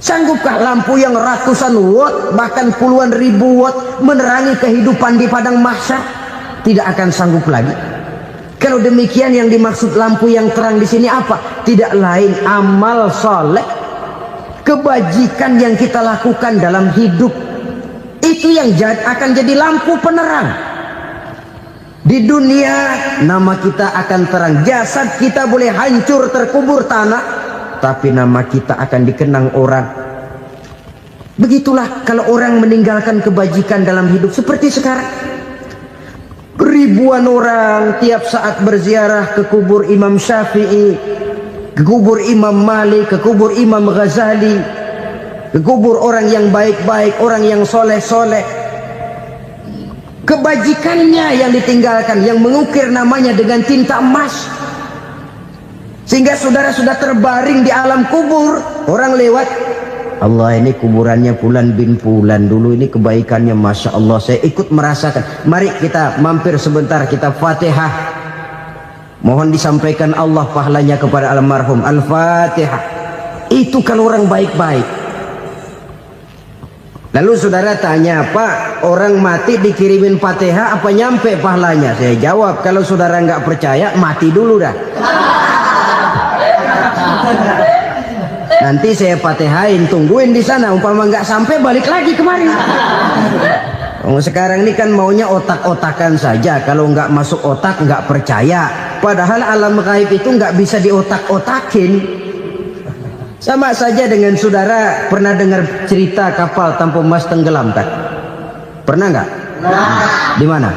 Sanggupkah lampu yang ratusan watt, bahkan puluhan ribu watt menerangi kehidupan di padang mahsyar? Tidak akan sanggup lagi. Kalau demikian, yang dimaksud lampu yang terang di sini apa? Tidak lain amal soleh, kebajikan yang kita lakukan dalam hidup. Itu yang akan jadi lampu penerang. Di dunia nama kita akan terang. Jasad kita boleh hancur terkubur tanah, tapi nama kita akan dikenang orang. Begitulah kalau orang meninggalkan kebajikan dalam hidup seperti sekarang. Ribuan orang tiap saat berziarah ke kubur Imam Syafi'i, ke kubur Imam Malik, ke kubur Imam Ghazali, ke kubur orang yang baik-baik, orang yang soleh-soleh. Kebajikannya yang ditinggalkan, yang mengukir namanya dengan tinta emas, sehingga saudara sudah terbaring di alam kubur. Orang lewat, Allah, ini kuburannya Fulan bin Fulan, dulu ini kebaikannya Masya Allah, saya ikut merasakan. Mari kita mampir sebentar, kita Fatihah, mohon disampaikan Allah pahalanya kepada almarhum. Al-Fatihah. Itu kalau orang baik-baik. Lalu saudara tanya, Pak, orang mati dikirimin Fatihah apa nyampe pahalanya? Saya jawab, kalau saudara nggak percaya, mati dulu dah. Nanti saya Fatihain, tungguin di sana. Umpama nggak sampai, balik lagi kemari. Sekarang ini kan maunya otak-otakan saja. Kalau nggak masuk otak, nggak percaya. Padahal alam gaib itu nggak bisa diotak-otakin. Sama saja dengan saudara pernah dengar cerita kapal tanpa emas tenggelam kan? Pernah nggak? Di mana?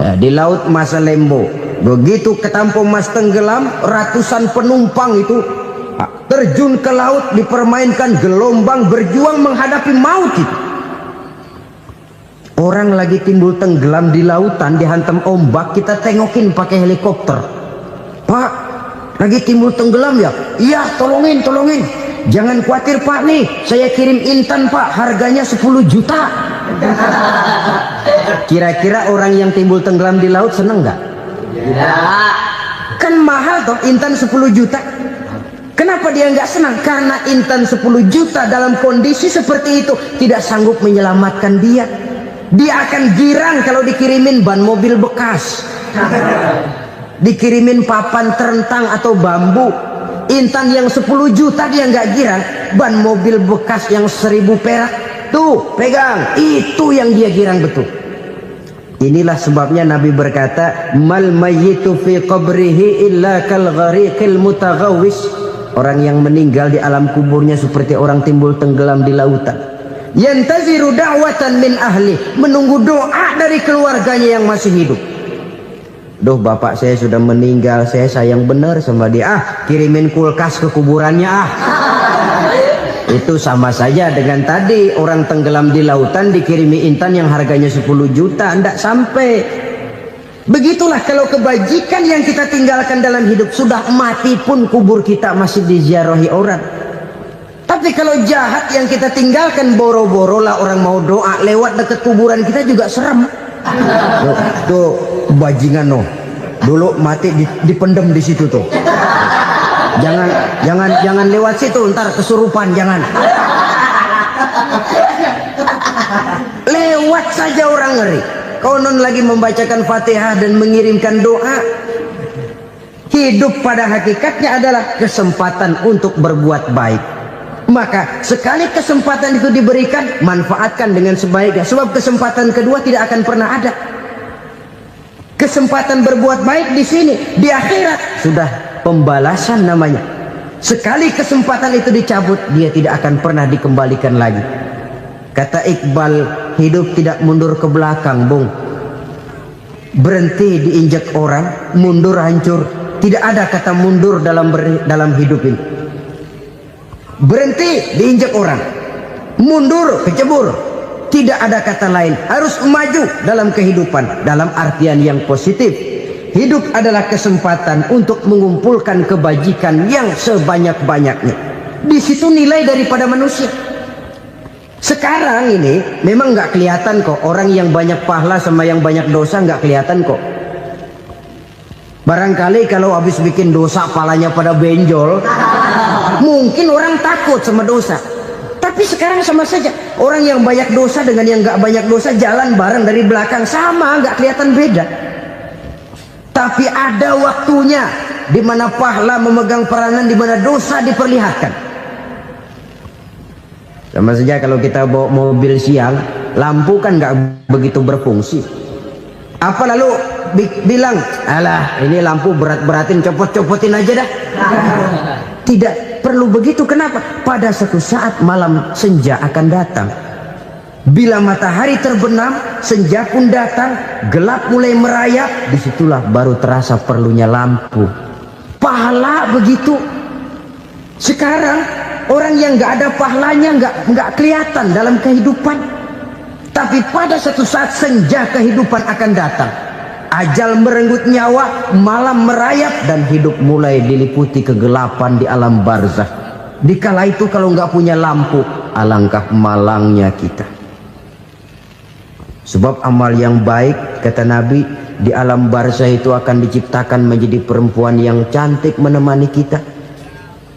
Ya, di laut Masalembo. Begitu ke tanpa emas tenggelam, ratusan penumpang itu terjun ke laut, dipermainkan gelombang, berjuang menghadapi maut itu. Orang lagi timbul tenggelam di lautan, dihantam ombak, kita tengokin pakai helikopter. Pak, lagi timbul tenggelam ya? Iya, tolongin. Jangan khawatir Pak, nih saya kirim intan Pak, harganya 10 juta. Kira-kira orang yang timbul tenggelam di laut seneng nggak? Tidak. Kan mahal toh intan 10 juta. Kenapa dia nggak senang? Karena intan 10 juta dalam kondisi seperti itu tidak sanggup menyelamatkan dia. Dia akan girang kalau dikirimin ban mobil bekas, dikirimin papan terentang atau bambu. Intan yang 10 juta dia nggak girang. Ban mobil bekas yang 1000 perak, tuh pegang, itu yang dia girang betul. Inilah sebabnya Nabi berkata, mal mayyitu fi qabrihi illa kal ghariqil mutaghawwis. Orang yang meninggal di alam kuburnya seperti orang timbul tenggelam di lautan. Yantaziru da'watan min ahli, menunggu doa dari keluarganya yang masih hidup. Duh, bapak saya sudah meninggal, saya sayang benar sama dia. Kirimin kulkas ke kuburannya Itu sama saja dengan tadi orang tenggelam di lautan dikirimi intan yang harganya 10 juta, ndak sampai. Begitulah kalau kebajikan yang kita tinggalkan dalam hidup, sudah mati pun kubur kita masih diziarahi orang. Tapi kalau jahat yang kita tinggalkan, boro-boro lah orang mau doa lewat dekat kuburan kita juga serem. Tuh bajingan no, dulu mati dipendem di situ tuh. Jangan lewat situ, ntar kesurupan, jangan. Lewat saja orang ngeri. Konon lagi membacakan Fatihah dan mengirimkan doa. Hidup pada hakikatnya adalah kesempatan untuk berbuat baik. Maka sekali kesempatan itu diberikan, manfaatkan dengan sebaiknya. Sebab kesempatan kedua tidak akan pernah ada. Kesempatan berbuat baik di sini, di akhirat sudah pembalasan namanya. Sekali kesempatan itu dicabut, dia tidak akan pernah dikembalikan lagi. Kata Iqbal, hidup tidak mundur ke belakang, Bung. Berhenti diinjak orang, mundur hancur. Tidak ada kata mundur dalam hidup ini. Berhenti diinjak orang, mundur kecebur. Tidak ada kata lain, harus maju dalam kehidupan dalam artian yang positif. Hidup adalah kesempatan untuk mengumpulkan kebajikan yang sebanyak-banyaknya. Di situ nilai daripada manusia. Sekarang ini memang nggak kelihatan kok, orang yang banyak pahala sama yang banyak dosa nggak kelihatan kok. Barangkali kalau habis bikin dosa palanya pada benjol, mungkin orang takut sama dosa. Tapi sekarang sama saja, orang yang banyak dosa dengan yang nggak banyak dosa jalan bareng dari belakang, sama, nggak kelihatan beda. Tapi ada waktunya di mana pahala memegang peranan, di mana dosa diperlihatkan. Sama saja kalau kita bawa mobil siang, lampu kan nggak begitu berfungsi. Apa lalu bilang, alah ini lampu berat-beratin, copot-copotin aja dah. Tidak perlu begitu. Kenapa? Pada suatu saat malam senja akan datang. Bila matahari terbenam, senja pun datang, gelap mulai merayap, disitulah baru terasa perlunya lampu. Pahala begitu. Sekarang orang yang nggak ada pahalanya nggak kelihatan dalam kehidupan. Tapi pada suatu saat senja kehidupan akan datang. Ajal merenggut nyawa, malam merayap, dan hidup mulai diliputi kegelapan di alam barzakh. Dikala itu kalau nggak punya lampu, alangkah malangnya kita. Sebab amal yang baik, kata Nabi, di alam barzakh itu akan diciptakan menjadi perempuan yang cantik menemani kita.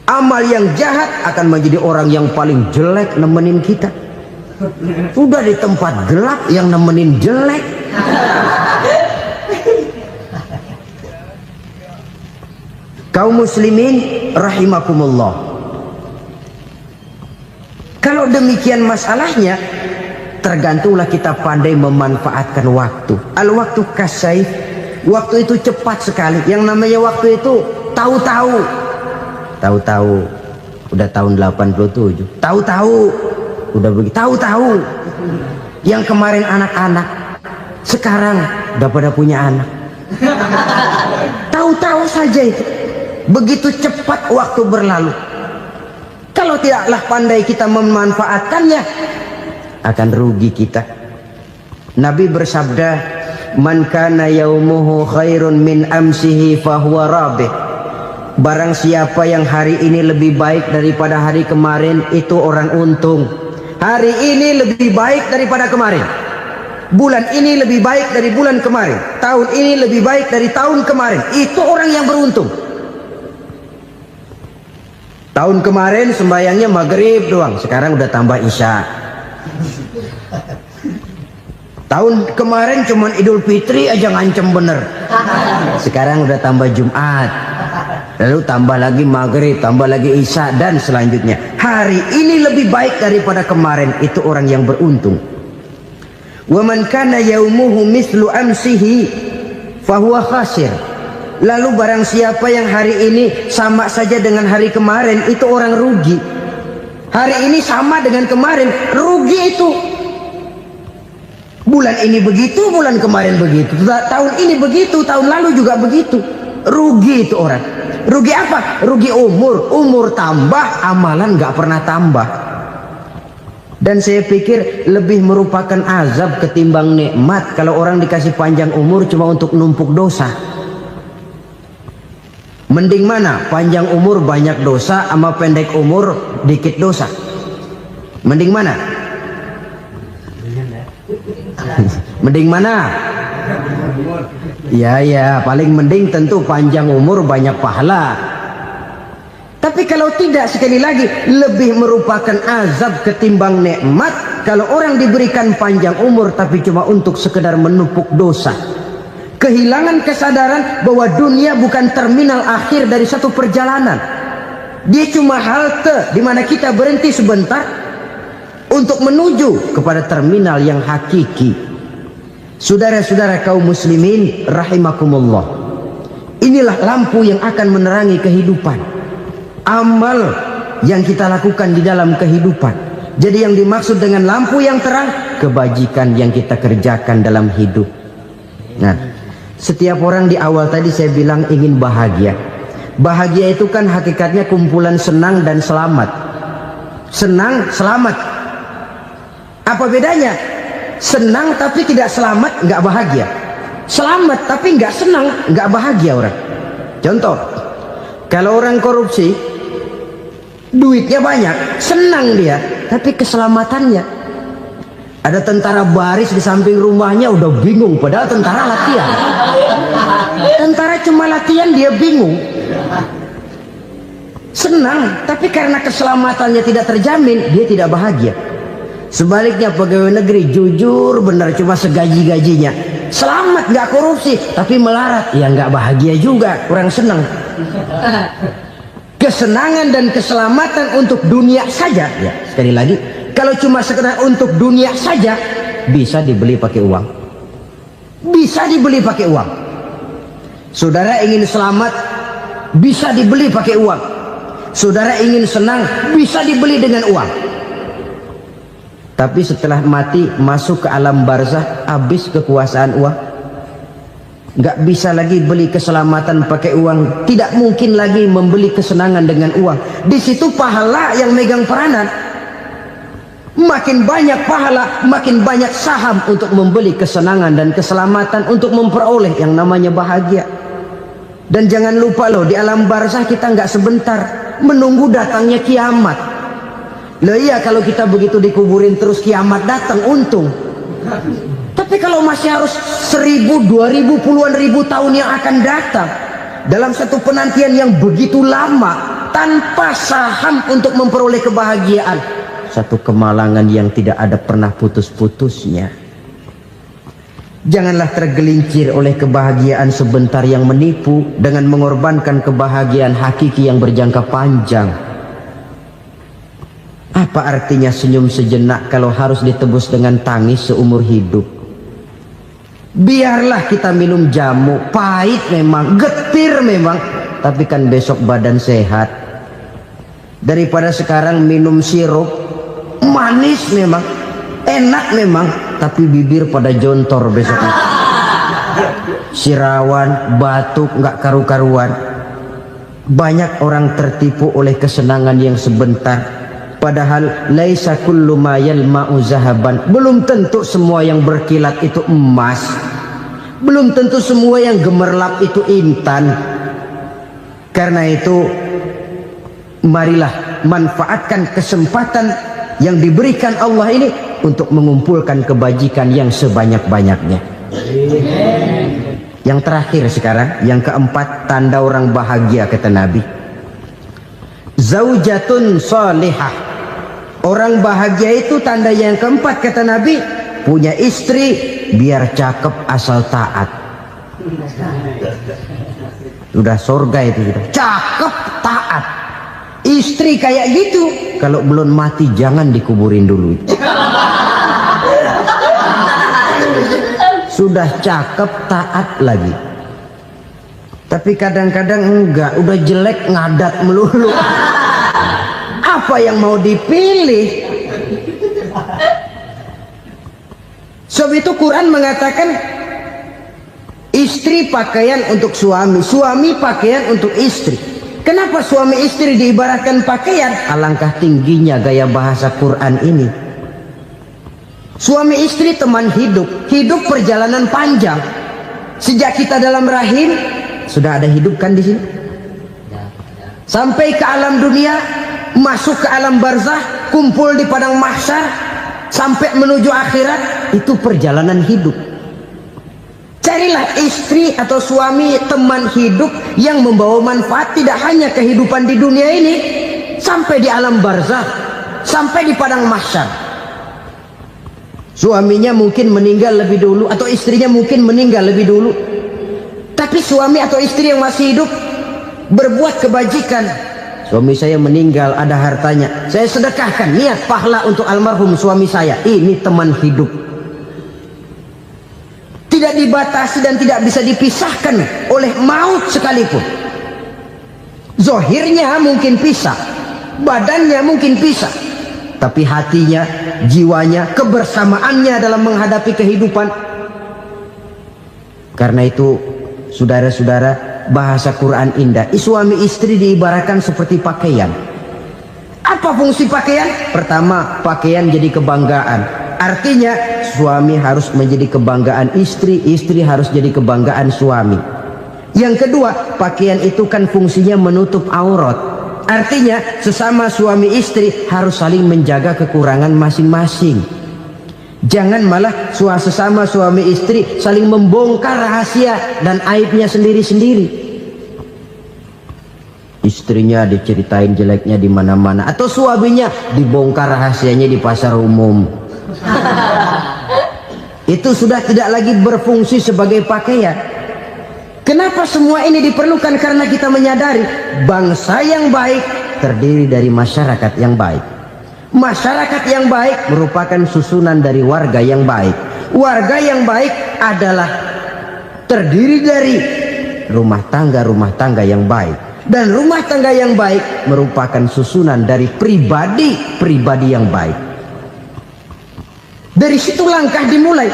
Amal yang jahat akan menjadi orang yang paling jelek nemenin kita. Udah di tempat gelap yang nemenin jelek. Kaum muslimin rahimakumullah. Kalau demikian masalahnya, tergantunglah kita pandai memanfaatkan waktu. Al-waktu kasayf. Waktu itu cepat sekali. Yang namanya waktu itu tahu-tahu. Tahu-tahu. Udah tahun 87. Tahu-tahu. Udah begitu. Tahu-tahu. Yang kemarin anak-anak, sekarang udah pada punya anak. Tahu-tahu saja itu. Begitu cepat waktu berlalu. Kalau tidaklah pandai kita memanfaatkannya, akan rugi kita. Nabi bersabda, man kana yaumuhu khairun min amsihi fahuwa rabih. Barang siapa yang hari ini lebih baik daripada hari kemarin, itu orang untung. Hari ini lebih baik daripada kemarin. Bulan ini lebih baik dari bulan kemarin. Tahun ini lebih baik dari tahun kemarin. Itu orang yang beruntung. Tahun kemarin sembayangnya maghrib doang, sekarang udah tambah isya. Tahun kemarin cuman Idul Fitri aja ngancem bener, sekarang udah tambah Jumat, lalu tambah lagi maghrib, tambah lagi isya, dan selanjutnya. Hari ini lebih baik daripada kemarin, itu orang yang beruntung. Wa man kana yaumuhu mislu amsihi fahuwa khasir. Lalu barang siapa yang hari ini sama saja dengan hari kemarin, itu orang rugi. Hari ini sama dengan kemarin, rugi itu. Bulan ini begitu, bulan kemarin begitu, tahun ini begitu, tahun lalu juga begitu. Rugi itu orang. Rugi apa? Rugi umur. Umur tambah, amalan gak pernah tambah. Dan saya pikir lebih merupakan azab ketimbang nikmat kalau orang dikasih panjang umur cuma untuk numpuk dosa. Mending mana? Panjang umur banyak dosa sama pendek umur dikit dosa? Mending mana? Mending mana? Ya, paling mending tentu panjang umur banyak pahala. Tapi kalau tidak, sekali lagi, lebih merupakan azab ketimbang nikmat kalau orang diberikan panjang umur tapi cuma untuk sekedar menumpuk dosa. kehilangan kesadaran bahwa dunia bukan terminal akhir dari satu perjalanan. Dia cuma halte di mana kita berhenti sebentar untuk menuju kepada terminal yang hakiki. Saudara-saudara kaum muslimin rahimakumullah, inilah lampu yang akan menerangi kehidupan, amal yang kita lakukan di dalam kehidupan. Jadi yang dimaksud dengan lampu yang terang, kebajikan yang kita kerjakan dalam hidup. Nah, setiap orang di awal tadi saya bilang ingin bahagia. Bahagia itu kan hakikatnya kumpulan senang dan selamat. Senang, selamat. Apa bedanya? Senang tapi tidak selamat, nggak bahagia. Selamat tapi nggak senang, nggak bahagia orang. Contoh, kalau orang korupsi, duitnya banyak, senang dia, tapi keselamatannya. Ada tentara baris di samping rumahnya udah bingung, padahal tentara latihan. Tentara cuma latihan, dia bingung. Senang, tapi karena keselamatannya tidak terjamin, dia tidak bahagia. Sebaliknya pegawai negeri jujur benar, cuma segaji-gajinya, selamat nggak korupsi, tapi melarat, ya nggak bahagia juga, kurang senang. Kesenangan dan keselamatan untuk dunia saja, ya sekali lagi, kalau cuma sekedar untuk dunia saja, bisa dibeli pakai uang. Bisa dibeli pakai uang. Saudara ingin selamat, bisa dibeli pakai uang. Saudara ingin senang, bisa dibeli dengan uang. Tapi setelah mati masuk ke alam barzah, habis kekuasaan uang. Nggak bisa lagi beli keselamatan pakai uang, tidak mungkin lagi membeli kesenangan dengan uang. Di situ pahala yang megang peranan. Makin banyak pahala, makin banyak saham untuk membeli kesenangan dan keselamatan, untuk memperoleh yang namanya bahagia. Dan jangan lupa loh, di alam barzah kita nggak sebentar, menunggu datangnya kiamat. Loh iya, kalau kita begitu dikuburin terus kiamat datang, untung. Tapi kalau masih harus 1000, 2000, puluhan ribu tahun yang akan datang, dalam satu penantian yang begitu lama, tanpa saham untuk memperoleh kebahagiaan, satu kemalangan yang tidak ada pernah putus-putusnya. Janganlah tergelincir oleh kebahagiaan sebentar yang menipu dengan mengorbankan kebahagiaan hakiki yang berjangka panjang. Apa artinya senyum sejenak kalau harus ditebus dengan tangis seumur hidup? Biarlah kita minum jamu, pahit memang, getir memang, tapi kan besok badan sehat. Daripada sekarang minum sirup, manis memang, enak memang, tapi bibir pada jontor besoknya. Sirawan, batuk, nggak karu-karuan. Banyak orang tertipu oleh kesenangan yang sebentar. Padahal laisa kullu ma yalma'u zahaban. Belum tentu semua yang berkilat itu emas. Belum tentu semua yang gemerlap itu intan. Karena itu, marilah manfaatkan kesempatan yang diberikan Allah ini untuk mengumpulkan kebajikan yang sebanyak-banyaknya. Yang terakhir sekarang, yang keempat, tanda orang bahagia kata Nabi. Zaujatun salihah. Orang bahagia itu tanda yang keempat kata Nabi, punya istri biar cakep asal taat. Sudah surga itu sudah. Cakep taat. Istri kayak gitu, kalau belum mati jangan dikuburin dulu. Sudah cakep taat lagi. Tapi kadang-kadang enggak, udah jelek ngadat melulu. Apa yang mau dipilih? Sebab itu Quran mengatakan istri pakaian untuk suami, suami pakaian untuk istri. Kenapa suami istri diibaratkan pakaian? Alangkah tingginya gaya bahasa Quran ini. Suami istri teman hidup, hidup perjalanan panjang. Sejak kita dalam rahim sudah ada hidup kan di sini. Sampai ke alam dunia, masuk ke alam barzah, kumpul di padang mahsyar, sampai menuju akhirat, itu perjalanan hidup. Carilah istri atau suami teman hidup yang membawa manfaat tidak hanya kehidupan di dunia ini, sampai di alam barzah, sampai di padang mahsyar. Suaminya mungkin meninggal lebih dulu, atau istrinya mungkin meninggal lebih dulu. Tapi suami atau istri yang masih hidup berbuat kebajikan, suami saya meninggal, ada hartanya, saya sedekahkan, niat pahala untuk almarhum suami saya. Ini teman hidup, tidak dibatasi dan tidak bisa dipisahkan oleh maut sekalipun. Zohirnya mungkin pisah, badannya mungkin pisah, tapi hatinya, jiwanya, kebersamaannya dalam menghadapi kehidupan. Karena itu saudara-saudara, bahasa Quran indah, suami istri diibaratkan seperti pakaian. Apa fungsi pakaian? Pertama, pakaian jadi kebanggaan. Artinya suami harus menjadi kebanggaan istri, istri harus jadi kebanggaan suami. Yang kedua, pakaian itu kan fungsinya menutup aurat. Artinya sesama suami istri harus saling menjaga kekurangan masing-masing. Jangan malah sesama suami istri saling membongkar rahasia dan aibnya sendiri-sendiri. Istrinya diceritain jeleknya di mana-mana, atau suaminya dibongkar rahasianya di pasar umum. Itu sudah tidak lagi berfungsi sebagai pakaian. Kenapa semua ini diperlukan? Karena kita menyadari bangsa yang baik terdiri dari masyarakat yang baik. Masyarakat yang baik merupakan susunan dari warga yang baik. Warga yang baik adalah terdiri dari rumah tangga yang baik. Dan rumah tangga yang baik merupakan susunan dari pribadi yang baik. Dari situ langkah dimulai.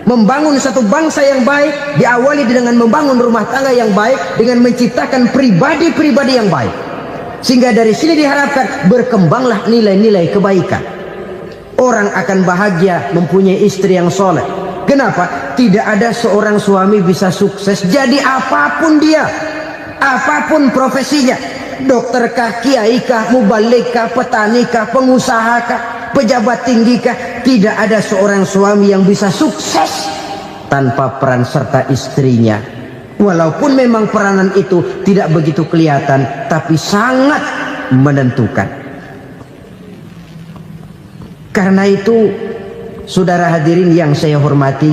Membangun satu bangsa yang baik diawali dengan membangun rumah tangga yang baik, dengan menciptakan pribadi-pribadi yang baik. Sehingga dari sini diharapkan berkembanglah nilai-nilai kebaikan. Orang akan bahagia mempunyai istri yang soleh. Kenapa? Tidak ada seorang suami bisa sukses jadi apapun dia, apapun profesinya. Dokterkah, kiaikah, mubalikah, petanikah, pengusahakah, pejabat tinggikah. Tidak ada seorang suami yang bisa sukses tanpa peran serta istrinya. Walaupun memang peranan itu tidak begitu kelihatan, tapi sangat menentukan. Karena itu, saudara hadirin yang saya hormati,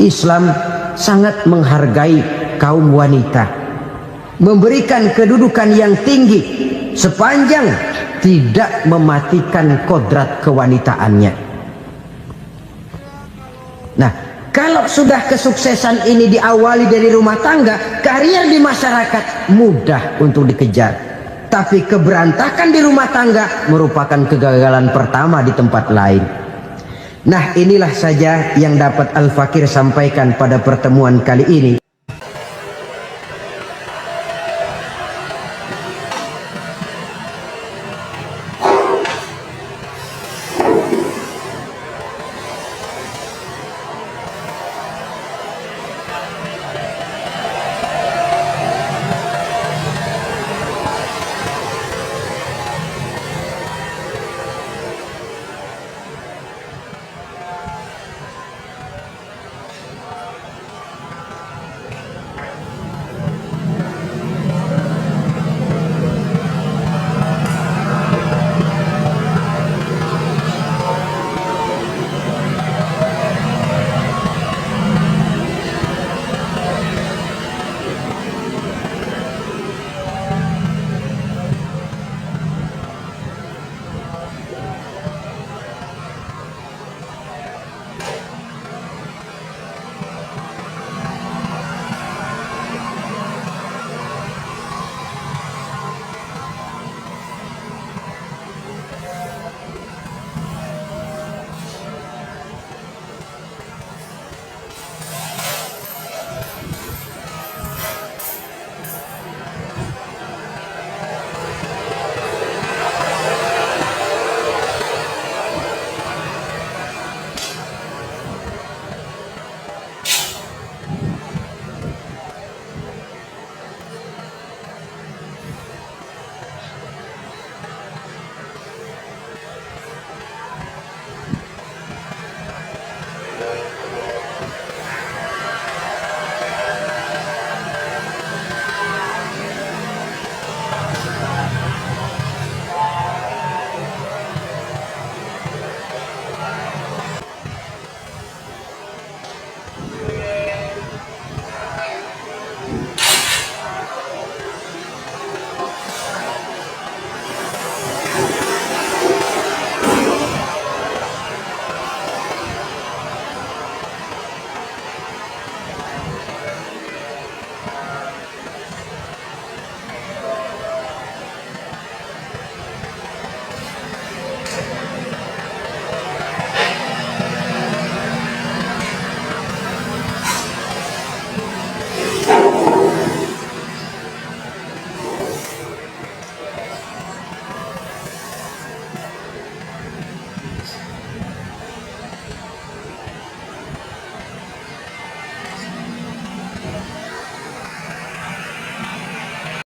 Islam sangat menghargai kaum wanita, memberikan kedudukan yang tinggi sepanjang tidak mematikan kodrat kewanitaannya. Nah, kalau sudah kesuksesan ini diawali dari rumah tangga, karier di masyarakat mudah untuk dikejar. Tapi keberantakan di rumah tangga merupakan kegagalan pertama di tempat lain. Nah, inilah saja yang dapat Al-Fakir sampaikan pada pertemuan kali ini.